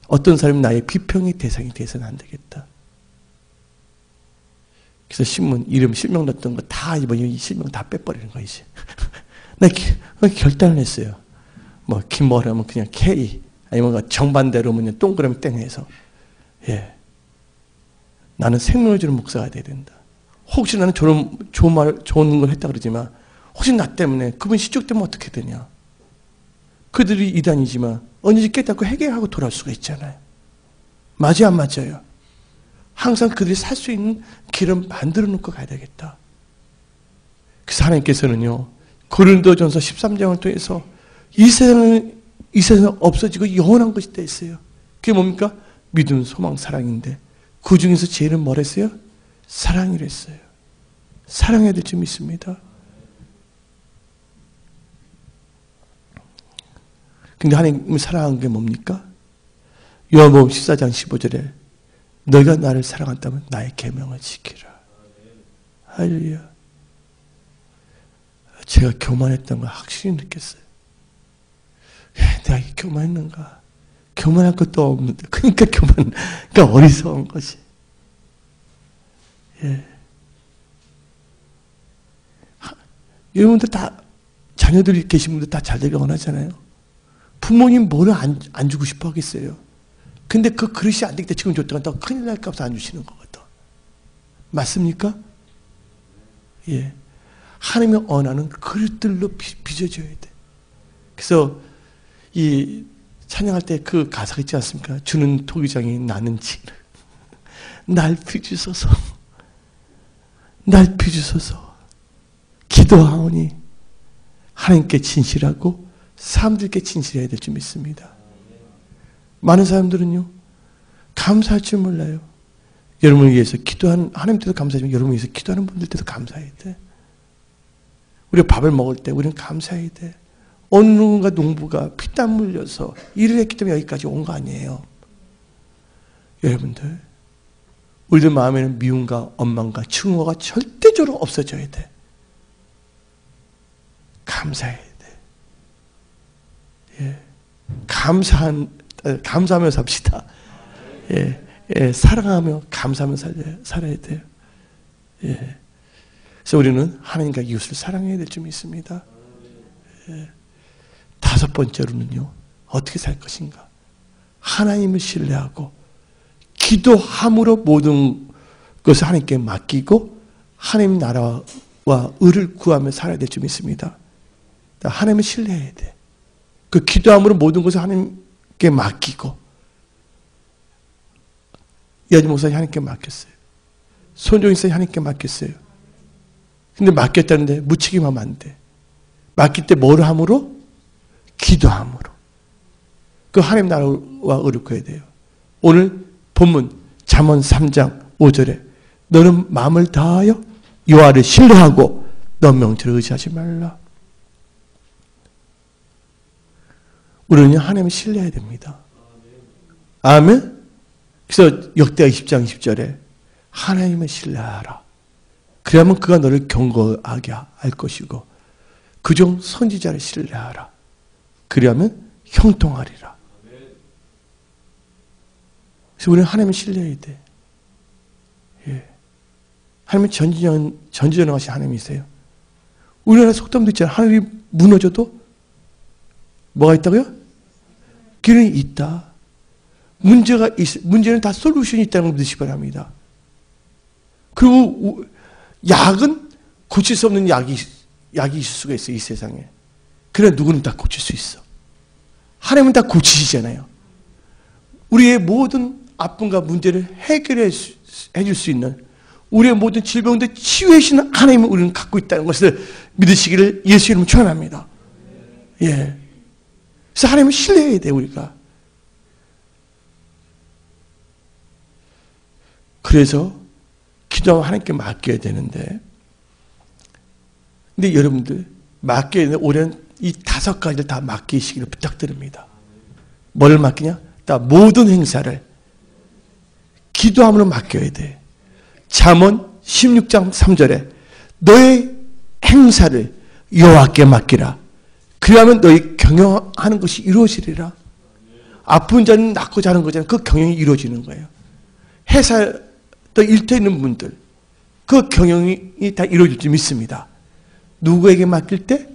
어떤 사람이 나의 비평의 대상이 돼서는 안 되겠다. 그래서 신문 이름 실명 넣었던 거 다 이번에 실명 다 빼버리는 거야 이제. 내가 결단을 했어요. 뭐 김머라면 그냥 K, 아니면 정반대로 그냥 동그라미 땡해서. 예. 나는 생명을 주는 목사가 돼야 된다. 혹시 나는 좋은 걸 했다 그러지만 혹시 나 때문에 그분 시축되면 어떻게 되냐. 그들이 이단이지만 언제든지 깨닫고 해결하고 돌아올 수가 있잖아요. 맞아요, 안 맞아요? 항상 그들이 살 수 있는 길을 만들어 놓고 가야 되겠다. 그래서 하나님께서는요, 고린도전서 13장을 통해서 이 세상은 없어지고 영원한 것이 돼 있어요. 그게 뭡니까? 믿음, 소망, 사랑인데 그 중에서 제일은 뭐랬어요? 사랑이랬어요. 사랑해야 될 줄 믿습니다. 근데 하나님을 사랑한 게 뭡니까? 요한복음 14장 15절에 너희가 나를 사랑한다면 나의 계명을 지키라. 할렐루야. 제가 교만했던 걸 확실히 느꼈어요. 내가 교만했는가? 교만할 것도 없는데, 그러니까 그러니까 어리석은 것이. 예. 여러분들 다 자녀들이 계신 분들 다 잘 되길 원하잖아요. 부모님 뭐를 안 주고 싶어 하겠어요. 근데 그 그릇이 안 되기 때문에 지금 줬다가 또 큰일 날까 봐서 안 주시는 거거든. 맞습니까? 예. 하나님의 언어는 그릇들로 빚어줘야 돼. 그래서 이 찬양할 때 그 가사가 있지 않습니까? 주는 토기장이 나는 지. 날 빚으소서. 날 빚으소서. 기도하오니 하나님께 진실하고 사람들께 진실해야 될 줄 믿습니다. 많은 사람들은요, 감사할 줄 몰라요. 여러분을 위해서 기도하는, 하나님께도 감사하지만 여러분을 위해서 기도하는 분들께도 감사해야 돼. 우리가 밥을 먹을 때 우리는 감사해야 돼. 어느 누군가 농부가 피땀 흘려서 일을 했기 때문에 여기까지 온 거 아니에요. 여러분들, 우리들 마음에는 미움과 원망과 증오가 절대적으로 없어져야 돼. 감사해야 돼. 예. 감사하며 삽시다. 예. 예. 사랑하며 감사하며 살아야 돼요. 예. 그래서 우리는 하나님과 이웃을 사랑해야 될 줄 믿습니다. 예. 다섯 번째로는요, 어떻게 살 것인가? 하나님을 신뢰하고 기도함으로 모든 그것을 하나님께 맡기고 하나님 나라와 의를 구하며 살아야 될 줄 믿습니다. 하나님을 신뢰해야 돼. 그 기도함으로 모든 것을 하나님께 맡기고, 이하지 목사님 하나님께 맡겼어요. 손종인 선생님 하나님께 맡겼어요. 근데 맡겼다는데 무책임하면 안 돼. 맡길 때 뭘 함으로? 기도함으로. 그 하나님 나라와 의를 구해야 돼요. 오늘 본문 잠언 3장 5절에 너는 마음을 다하여 여호와를 신뢰하고 너 명철을 의지하지 말라. 우리는 하나님을 신뢰해야 됩니다. 아멘? 그래서 역대하 20장 20절에 하나님을 신뢰하라. 그래야만 그가 너를 경고하게 할 것이고 그중 선지자를 신뢰하라. 그래야만 형통하리라. 그래서 우리는 하나님을 신뢰해야 돼. 예. 하나님은 전지전능하신 하나님이세요. 우리나라 속담도 있잖아요. 하늘이 무너져도 뭐가 있다고요? 길은 있다. 문제는 다 솔루션이 있다는 걸 믿으시기 바랍니다. 그리고 약은 고칠 수 없는 약이 있을 수가 있어요. 이 세상에. 그래 누구는 다 고칠 수 있어. 하나님은 다 고치시잖아요. 우리의 모든 아픔과 문제를 해결해 줄 수 있는, 우리의 모든 질병들 치유해 주시는 하나님을 우리는 갖고 있다는 것을 믿으시기를 예수 이름으로 축원합니다. 예. 그래서 하나님을 신뢰해야 돼, 우리가. 그래서 기도하면 하나님께 맡겨야 되는데, 근데 여러분들 맡겨야 되는데 올해는 이 5가지를 다 맡기시기를 부탁드립니다. 뭘 맡기냐? 다 모든 행사를 기도함으로 맡겨야 돼. 잠언 16장 3절에 너의 행사를 여호와께 맡기라. 그리하면 너희 경영하는 것이 이루어지리라. 아픈 자는 낫고 자는 거잖아요. 그 경영이 이루어지는 거예요. 회사 또 일터 있는 분들 그 경영이 다 이루어질 줄 믿습니다. 누구에게 맡길 때?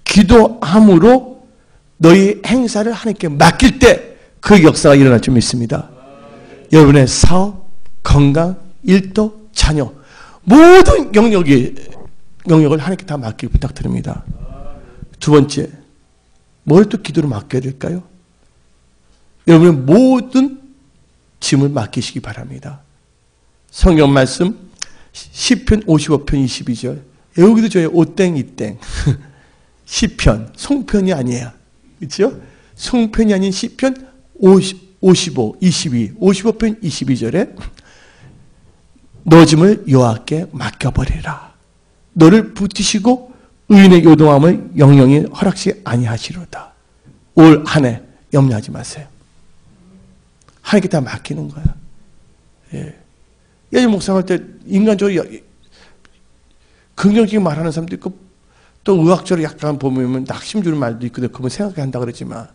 기도함으로 너희 행사를 하나님께 맡길 때 그 역사가 일어날 줄 믿습니다. 여러분의 사업, 건강, 일도, 자녀 모든 영역을 하나님께 다 맡기길 부탁드립니다. 두 번째, 뭘 또 기도로 맡겨야 될까요? 여러분의 모든 짐을 맡기시기 바랍니다. 성경 말씀 시편 55편 22절. 여기도 저희 오땡 이땡 시편, 송편이 아니에요. 그렇죠? 송편이 아닌 시편 55, 22, 55편 22절에 너 짐을 여호와께 맡겨버리라. 너를 붙이시고 의인의 요동함을 영영이 허락시 아니하시로다. 올 한 해 염려하지 마세요. 하나님께 다 맡기는 거야. 예. 예전 묵상할 때 인간적으로 긍정적인 말하는 사람도 있고 또 의학적으로 약간 보면 낙심 주는 말도 있거든. 그건 생각해 한다 그러지만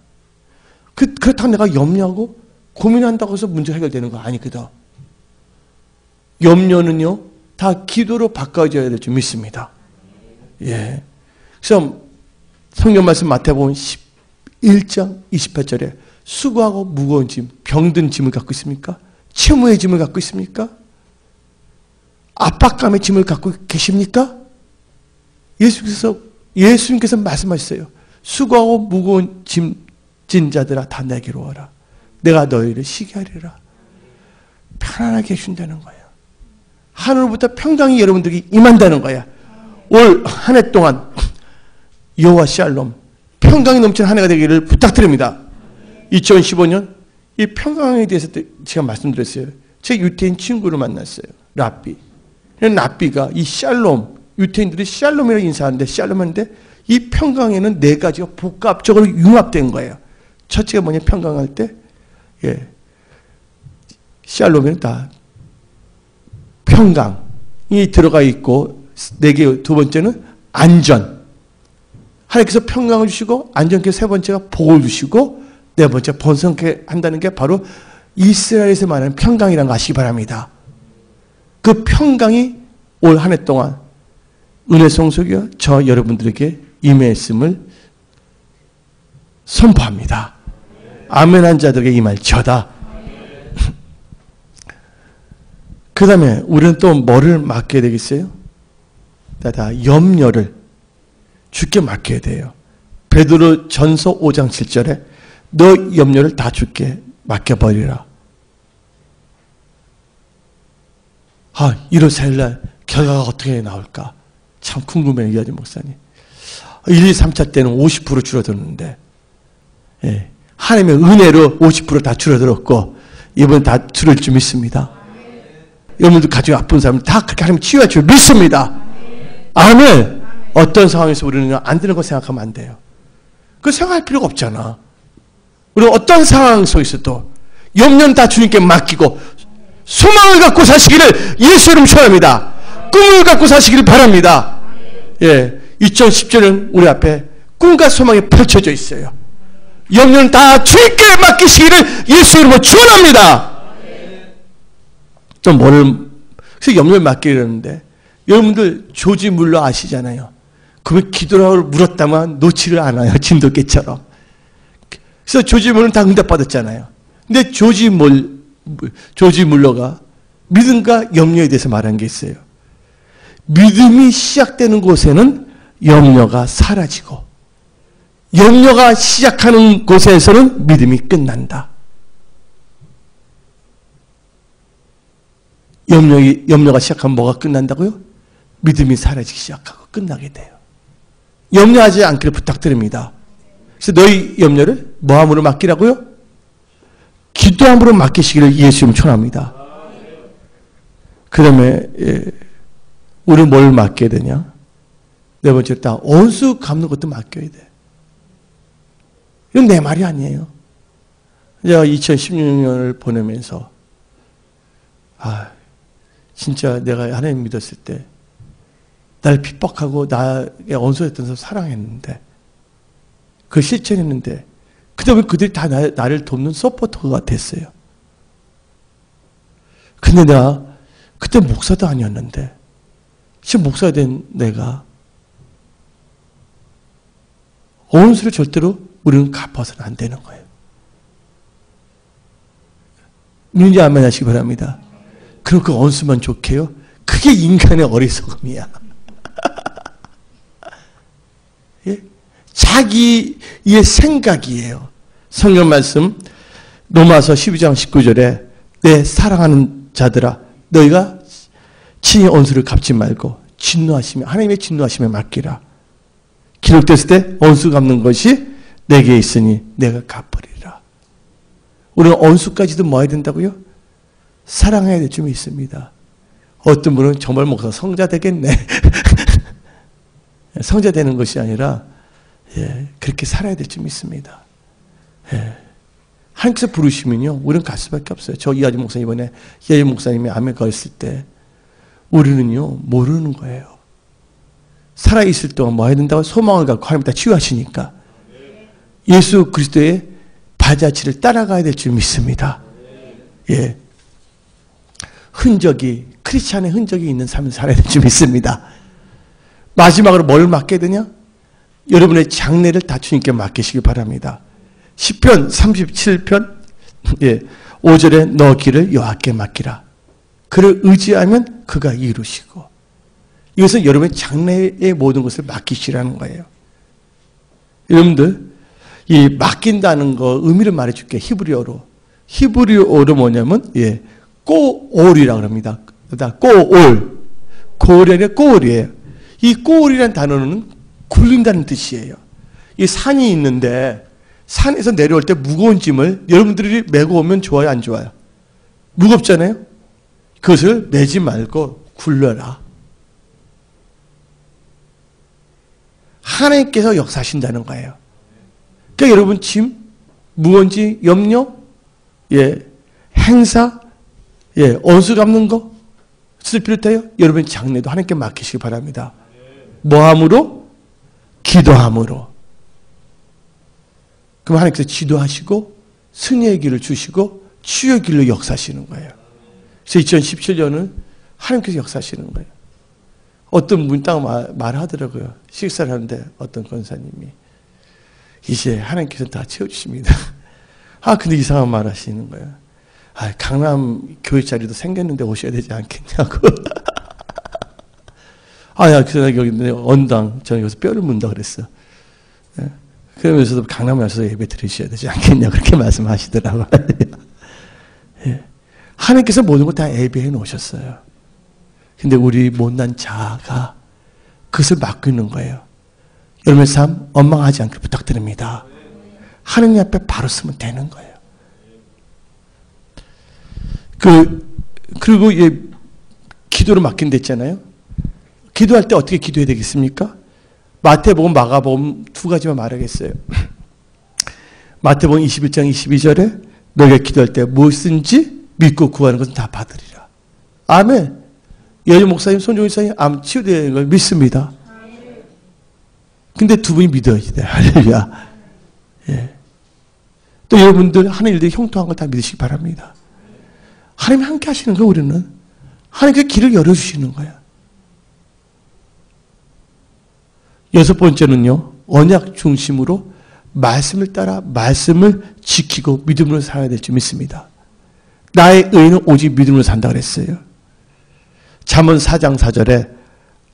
그렇다고 내가 염려하고 고민한다고 해서 문제 해결되는 거 아니거든. 염려는요 다 기도로 바꿔줘야 될 줄 믿습니다. 예. 그래서 성경 말씀 마태복음 11장 28절에 수고하고 무거운 짐, 병든 짐을 갖고 있습니까? 채무의 짐을 갖고 있습니까? 압박감의 짐을 갖고 계십니까? 예수님께서 말씀하셨어요. 수고하고 무거운 짐진 자들아 다 내게로 와라. 내가 너희를 쉬게 하리라. 편안하게 해준다는 거예요. 하늘로부터 평강이 여러분들에게 임한다는 거야. 올 한 해 동안 여호와 샬롬 평강이 넘치는 한 해가 되기를 부탁드립니다. 2015년 이 평강에 대해서 제가 말씀드렸어요. 제 유태인 친구를 만났어요. 랍비. 랍비가 이 샬롬, 유태인들이 샬롬이라고 인사하는데 샬롬인데 이 평강에는 4가지가 복합적으로 융합된 거예요. 첫째가 뭐냐? 평강할 때 샬롬에는 다 평강이 들어가 있고 4개. 두 번째는 안전. 하나님께서 평강을 주시고 안전께서 세 번째가 복을 주시고 네 번째 번성케 한다는 게 바로 이스라엘에서 말하는 평강이라는 거 아시기 바랍니다. 그 평강이 올 한 해 동안 은혜 성소교 저 여러분들에게 임했음을 선포합니다. 아멘한 자들에게 임할 저다. 그 다음에 우리는 또 뭐를 맡겨야 되겠어요? 다 염려를 주께 맡겨야 돼요. 베드로 전서 5장 7절에 너 염려를 다 주께 맡겨버리라. 이런 살날 결과가 어떻게 나올까? 참 궁금해요, 이하진 목사님. 1, 2, 3차 때는 50% 줄어들었는데, 예, 하나님의 은혜로 50% 다 줄어들었고, 이번엔 다 줄을 줄 믿습니다. 여러분들 가지고 아픈 사람은 다 그렇게 하나님 치유할 줄 믿습니다. 아멘. 어떤 상황에서 우리는 안 되는 거 생각하면 안 돼요. 그 생각할 필요가 없잖아. 우리 어떤 상황 속에서도 염려는 다 주님께 맡기고 소망을 갖고 사시기를 예수 이름 축원합니다. 꿈을 갖고 사시기를 바랍니다. 예, 2017년 우리 앞에 꿈과 소망이 펼쳐져 있어요. 염려는 다 주님께 맡기시기를 예수 이름으로 축원합니다. 또 그래서 염려를 맡기려는데 여러분들 조지 물러 아시잖아요. 그걸 기도라고 물었다만 놓지를 않아요. 진돗개처럼. 그래서 조지 물러는 다 응답받았잖아요. 근데 조지 물러가 믿음과 염려에 대해서 말한 게 있어요. 믿음이 시작되는 곳에는 염려가 사라지고 염려가 시작하는 곳에서는 믿음이 끝난다. 염려가 시작하면 뭐가 끝난다고요? 믿음이 사라지기 시작하고 끝나게 돼요. 염려하지 않기를 부탁드립니다. 그래서 너희 염려를 뭐함으로 맡기라고요? 기도함으로 맡기시기를 예수님 축원합니다. 그 다음에 우리는 뭘 맡겨야 되냐? 네 번째로 다 원수 갚는 것도 맡겨야 돼. 이건 내 말이 아니에요. 제가 2016년을 보내면서 진짜 내가 하나님 믿었을 때 날 핍박하고 나의 원수였던 사람 사랑했는데 그걸 실천했는데 그 다음에 그들이 다 나를 돕는 서포터가 됐어요. 근데 내가 그때 목사도 아니었는데 지금 목사가 된 내가 원수를 절대로 우리는 갚아서는 안 되는 거예요. 믿는지 아멘 하시기 바랍니다. 그럼 그 원수만 좋게요? 그게 인간의 어리석음이야. 예? 자기의 생각이에요. 성경 말씀 로마서 12장 19절에 내 사랑하는 자들아 너희가 친히 원수를 갚지 말고 하나님의 진노하심에 맡기라. 기록됐을 때 원수 갚는 것이 내게 있으니 내가 갚으리라. 우리는 원수까지도 뭐 해야 된다고요? 사랑해야 될 점이 있습니다. 어떤 분은 정말 목사 성자 되겠네. 성자 되는 것이 아니라 그렇게 살아야 될 점이 있습니다. 하나님께서 부르시면요 우리는 갈 수밖에 없어요. 저 이하진 목사님 이번에 이하진 목사님이 암에 걸렸을 때 우리는요 모르는 거예요. 살아있을 동안 뭐 해야 된다고? 소망을 갖고 하나님 다 치유하시니까 예수 그리스도의 발자취를 따라가야 될 줄 믿습니다. 예. 크리스찬의 흔적이 있는 삶을 살아야 될 줄 믿습니다. 마지막으로 뭘 맡게 되냐? 여러분의 장래를 다 주님께 맡기시기 바랍니다. 시편 37편 5절에 너 길을 여호와께 맡기라. 그를 의지하면 그가 이루시고. 이것은 여러분의 장래의 모든 것을 맡기시라는 거예요. 여러분들 이 맡긴다는 거 의미를 말해줄게. 히브리어로 뭐냐면 꼬올이라고 합니다. 꼬올. 고올이 꼬올이에요. 이 꼬올이라는 단어는 굴린다는 뜻이에요. 이 산이 있는데 산에서 내려올 때 무거운 짐을 여러분들이 메고 오면 좋아요, 안 좋아요? 무겁잖아요? 그것을 메지 말고 굴려라. 하나님께서 역사하신다는 거예요. 그러니까 여러분 짐, 무거운 짐, 염려, 행사, 원수 갚는 거 쓸 필요해요. 여러분 장래도 하나님께 맡기시기 바랍니다. 뭐함으로? 기도함으로. 그럼 하나님께서 지도하시고 승리의 길을 주시고 치유의 길로 역사하시는 거예요. 그래서 2017년은 하나님께서 역사하시는 거예요. 어떤 분 딱 말하더라고요. 식사를 하는데 어떤 권사님이 이제 하나님께서 다 채워주십니다. 근데 이상한 말 하시는 거예요. 강남 교회 자리도 생겼는데 오셔야 되지 않겠냐고. 그래서 여기 언당, 저는 여기서 뼈를 문다 그랬어. 예. 그러면서도 강남에 와서 예배 드리셔야 되지 않겠냐, 그렇게 말씀하시더라고요. 예. 하나님께서 모든 걸 다 예배해 놓으셨어요. 근데 우리 못난 자아가 그것을 막고 있는 거예요. 여러분의 삶 엉망하지 않게 부탁드립니다. 하느님 앞에 바로 쓰면 되는 거예요. 그리고 기도를 맡긴다 했잖아요. 기도할 때 어떻게 기도해야 되겠습니까? 마태복음, 마가복음 두 가지만 말하겠어요. 마태복음 21장 22절에 너희가 기도할 때 무엇인지 믿고 구하는 것은 다 받으리라. 아멘. 여주 목사님, 손종일 사님 암 치유되는 걸 믿습니다. 근데 두 분이 믿어야지 돼. 할렐루야. 예. 또 여러분들 하는 일들이 형통한 걸 다 믿으시기 바랍니다. 하나님 함께 하시는 거예요, 우리는. 하나님께 길을 열어주시는 거야. 여섯 번째는요, 언약 중심으로 말씀을 따라 말씀을 지키고 믿음으로 살아야 될 줄 믿습니다. 나의 의는 오직 믿음으로 산다 그랬어요. 잠언 4장 4절에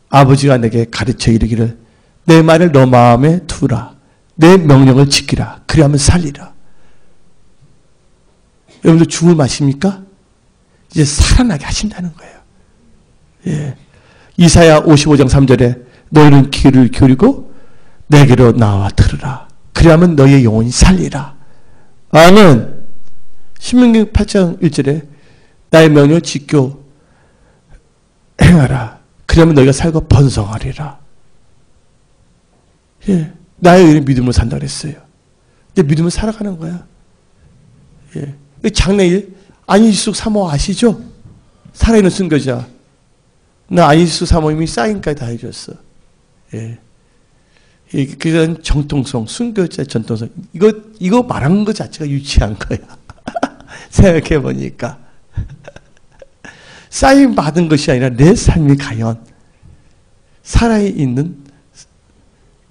아버지가 내게 가르쳐 이르기를 내 말을 너 마음에 두라. 내 명령을 지키라. 그리하면 살리라. 여러분들 죽을 맛입니까? 이제 살아나게 하신다는 거예요. 예. 이사야 55장 3절에 너희는 귀를 기울이고 내게로 나와 들으라. 그리하면 너희의 영혼이 살리라. 아멘. 신명기 8장 1절에 나의 명령을 지켜 행하라. 그러면 너희가 살고 번성하리라. 예. 나의 의는 믿음으로 산다 그랬어요. 근데 믿음으로 살아가는 거야. 예. 장래일 안희숙 사모 아시죠? 살아있는 순교자. 나 안희숙 사모님이 사인까지 다 해줬어. 예. 그런 정통성, 순교자 전통성. 이거 말하는 것 자체가 유치한 거야. 생각해 보니까. 사인 받은 것이 아니라 내 삶이 과연 살아있는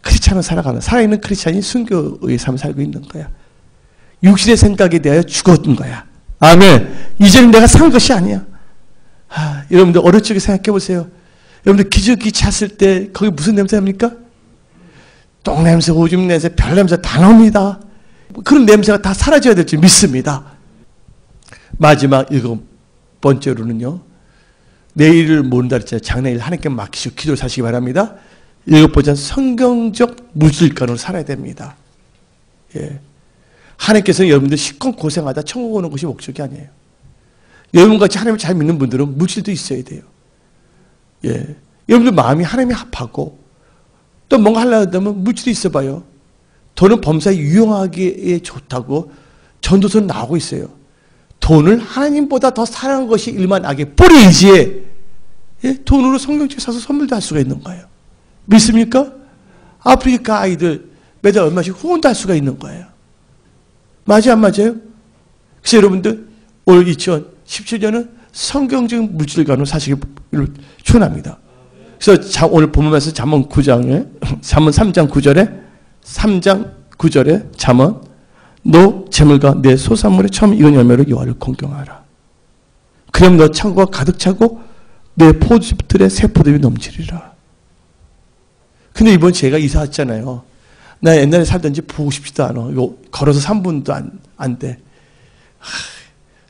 크리스찬으로 살아가는, 살아있는 크리스찬이 순교의 삶을 살고 있는 거야. 육신의 생각에 대하여 죽었던 거야. 아멘. 이제는 내가 산 것이 아니야. 여러분들 어릴 적에 생각해 보세요. 여러분들 기저귀 찼을 때 거기 무슨 냄새 납니까? 똥 냄새, 오줌 냄새, 별 냄새 다 나옵니다. 그런 냄새가 다 사라져야 될 줄 믿습니다. 마지막 7번째로는요. 내일을 모른다 그랬잖아요. 장래일 하나님께 맡기시고 기도를 사시기 바랍니다. 7번째는 성경적 물질관으로 살아야 됩니다. 예. 하나님께서는 여러분들 시컷 고생하다 천국 오는 것이 목적이 아니에요. 여러분같이 하나님을 잘 믿는 분들은 물질도 있어야 돼요. 예. 여러분들 마음이 하나님이 합하고 또 뭔가 하려고 하면 물질이 있어봐요. 돈은 범사에 유용하기에 좋다고 전도서는 나오고 있어요. 돈을 하나님보다 더 사랑하는 것이 일만 악의 뿌리이지. 예? 돈으로 성경책 사서 선물도 할 수가 있는 거예요. 믿습니까? 아프리카 아이들 매달 얼마씩 후원도 할 수가 있는 거예요. 맞아요, 안 맞아요? 그래서 여러분들 올 2017년은 성경적인 물질관으로 사시길 축원합니다. 그래서 오늘 본문에서 잠언 9장에 잠언 3장 9절에 잠언 너 재물과 내 소산물의 처음 익은 열매로 여호와를 공경하라. 그럼 너 창고가 가득 차고 내 포도즙들의 새 포도즙이 넘치리라. 근데 이번 제가 이사 왔잖아요. 나 옛날에 살던 집 보고 싶지도 않아. 이거 걸어서 3분도 안 돼.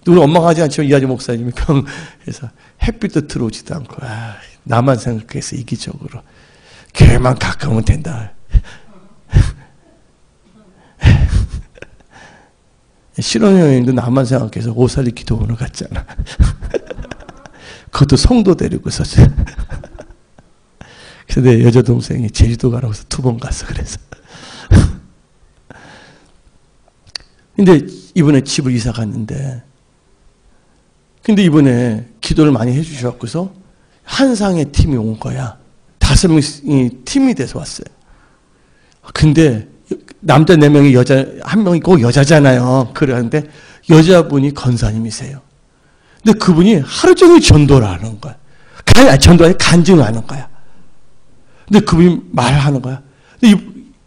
우리 엄마가 하지 않지만 이하재 목사님이 병에서 햇빛도 들어오지도 않고 나만 생각해서 이기적으로 교회만 가까우면 된다. 신혼여행도 나만 생각해서 오살리 기도원을 갔잖아. 그것도 성도 데리고서. 그래서 내 여자 동생이 제주도 가라고 해서 2번 갔어. 그래서. 근데 이번에 집을 이사 갔는데, 근데 이번에 기도를 많이 해주셔갖고서 한상의 팀이 온 거야. 5명이 팀이 돼서 왔어요. 근데 남자 4명이 여자 1명이 꼭 여자잖아요. 그러는데 여자분이 건사님이세요. 근데 그분이 하루 종일 전도를 하는 거야. 전도하니 간증하는 거야. 근데 그분이 말하는 거야.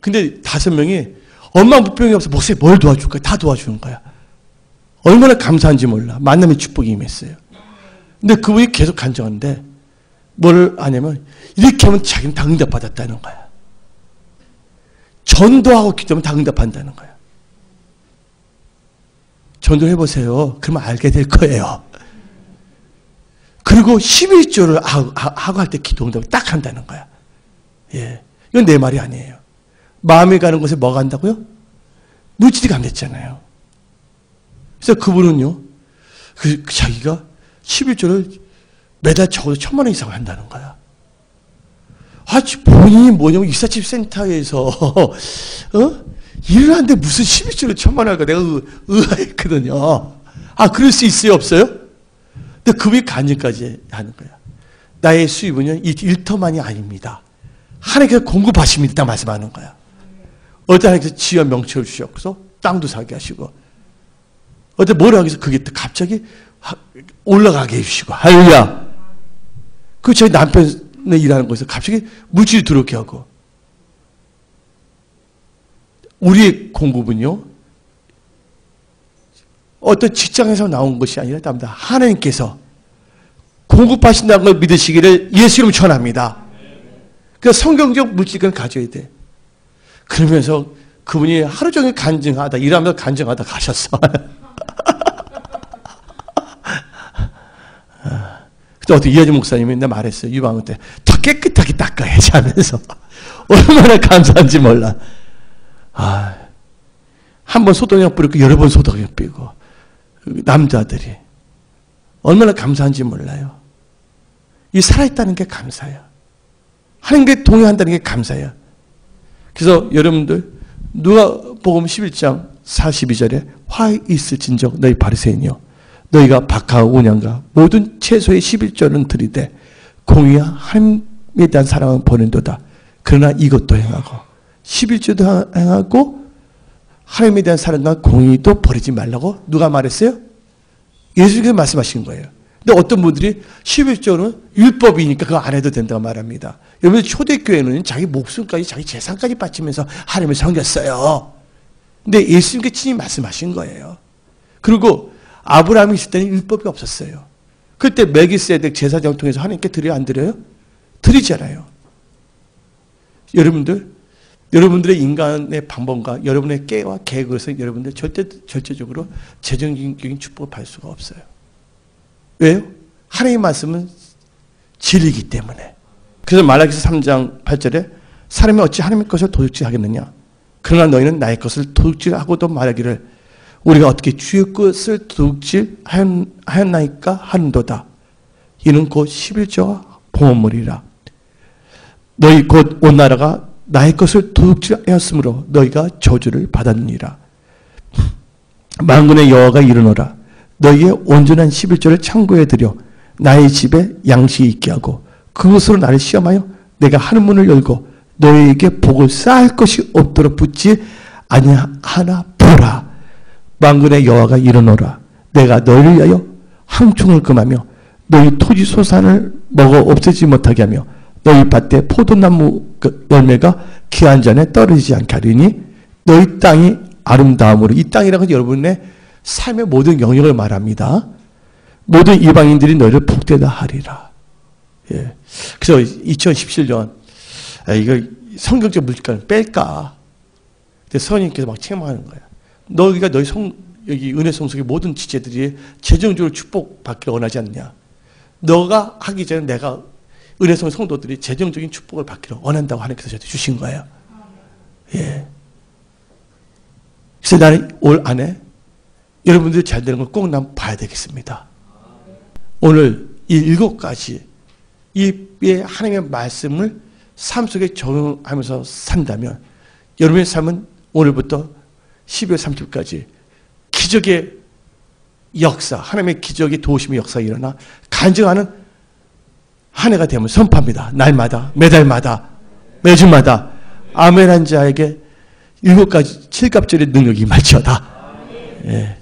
근데 5명이 엄마 무병이 없어 목사님 뭘 도와줄 거야? 다 도와주는 거야. 얼마나 감사한지 몰라. 만남의 축복이 임했어요. 근데 그분이 계속 간증하는데 뭘 하냐면 이렇게 하면 자기는 다 응답받았다는 거야. 전도하고 기도하면 다 응답한다는 거야. 전도해보세요. 그러면 알게 될 거예요. 그리고 11조를 하고 할 때 기도 응답을 딱 한다는 거야. 예. 이건 내 말이 아니에요. 마음이 가는 곳에 뭐가 간다고요? 물질이 간댔잖아요. 그래서 그분은요, 자기가 11조를 매달 적어도 1,000만 원 이상 한다는 거야. 본인이 뭐냐면 이사집 센터에서, 일을 하는데 무슨 11조를 1,000만 원 할까? 내가 의아했거든요. 그럴 수 있어요? 없어요? 근데 그분이 간증까지 하는 거야. 나의 수입은요, 이 일터만이 아닙니다. 하나님께서 공급하십니다. 말씀하는 거야. 어떤 하나님께서 지와 명철을 주셨고, 땅도 사게 하시고, 어떤 뭐라 하겠어? 그게 또 갑자기 올라가게 해주시고, 할렐루야. 그 저희 남편의 일하는 곳에서 갑자기 물질이 들어오게 하고, 우리의 공급은요, 어떤 직장에서 나온 것이 아니라 답니다. 하나님께서 공급하신다는 걸 믿으시기를 예수 이름으로 전합니다. 그러니까 성경적 물질은 가져야 돼. 그러면서 그분이 하루 종일 간증하다, 일하면서 간증하다 가셨어. 그때 어떻게 이하진 목사님이 나 말했어요. 유방울 때 더 깨끗하게 닦아야지 하면서. 얼마나 감사한지 몰라. 한 번 소독약 뿌리고 여러 번 소독약 뿌리고. 남자들이 얼마나 감사한지 몰라요. 이 살아있다는 게 감사해요. 하나님께 동의한다는 게 감사해요. 그래서 여러분들 누가복음 11장 42절에 화 있을진정 너희 바리새인이여 너희가 박하와 온양과 모든 채소의 11조는 드리되 공의와 하나님에 대한 사랑은 버린도다. 그러나 이것도 행하고 11조도 행하고 하나님에 대한 사랑과 공의도 버리지 말라고 누가 말했어요? 예수님께서 말씀하신 거예요. 근데 어떤 분들이 11조는 율법이니까 그거 안 해도 된다고 말합니다. 여러분 초대교회는 자기 목숨까지 자기 재산까지 바치면서 하나님을 섬겼어요. 근데 예수님께 친히 말씀하신 거예요. 그리고 아브라함이 있을 때는 율법이 없었어요. 그때 멜기세덱 제사장을 통해서 하나님께 드려요? 안 드려요? 드리잖아요. 여러분들의 인간의 방법과 여러분의 깨와 계획에서 여러분들 절대적으로 재정적인 축복을 받을 수가 없어요. 왜요? 하나님의 말씀은 진리이기 때문에. 그래서 말라기서 3장 8절에 사람이 어찌 하나님의 것을 도둑질하겠느냐. 그러나 너희는 나의 것을 도둑질하고도 말하기를 우리가 어떻게 주의 것을 도둑질하였나이까 하는도다. 이는 곧 11조와 봉헌물이라. 너희 곧 온 나라가 나의 것을 도둑질하였으므로 너희가 저주를 받았느니라. 만군의 여호와가 이르노라. 너희의 온전한 11조를 창고에 들여 나의 집에 양식이 있게 하고 그것으로 나를 시험하여 내가 하는 문을 열고 너희에게 복을 쌓을 것이 없도록 붙지 아니하나 보라. 만군의 여호와가 이르노라. 내가 너희를 위하여 항충을 금하며 너희 토지 소산을 먹어 없애지 못하게 하며 너희 밭에 포도나무 열매가 기한 전에 떨어지지 않게 하리니 너희 땅이 아름다움으로. 이 땅이라는 건 여러분의 삶의 모든 영역을 말합니다. 모든 이방인들이 너희를 복되다 하리라. 예. 그래서 2017년 이거 성경적 물질관을 뺄까? 근데 선생님께서 막 책망하는 거야. 너희가 여기 은혜 성속의 모든 지체들이 재정적으로 축복받기를 원하지 않냐? 너가 하기 전에 내가 은혜성 성도들이 재정적인 축복을 받기를 원한다고 하나님께서 저한테 주신 거예요. 예. 그래서 나는 올 안에 여러분들이 잘 되는 걸 꼭 난 봐야 되겠습니다. 오늘 이 7가지 이 하나님의 말씀을 삶 속에 적용하면서 산다면 여러분의 삶은 오늘부터 12월 30일까지 기적의 역사, 하나님의 기적의 도우심의 역사가 일어나 간증하는 한 해가 되면 선포합니다. 날마다, 매달마다, 매주마다 아멘한 자에게 7가지 7갑절의 능력이 임할지어다. 예.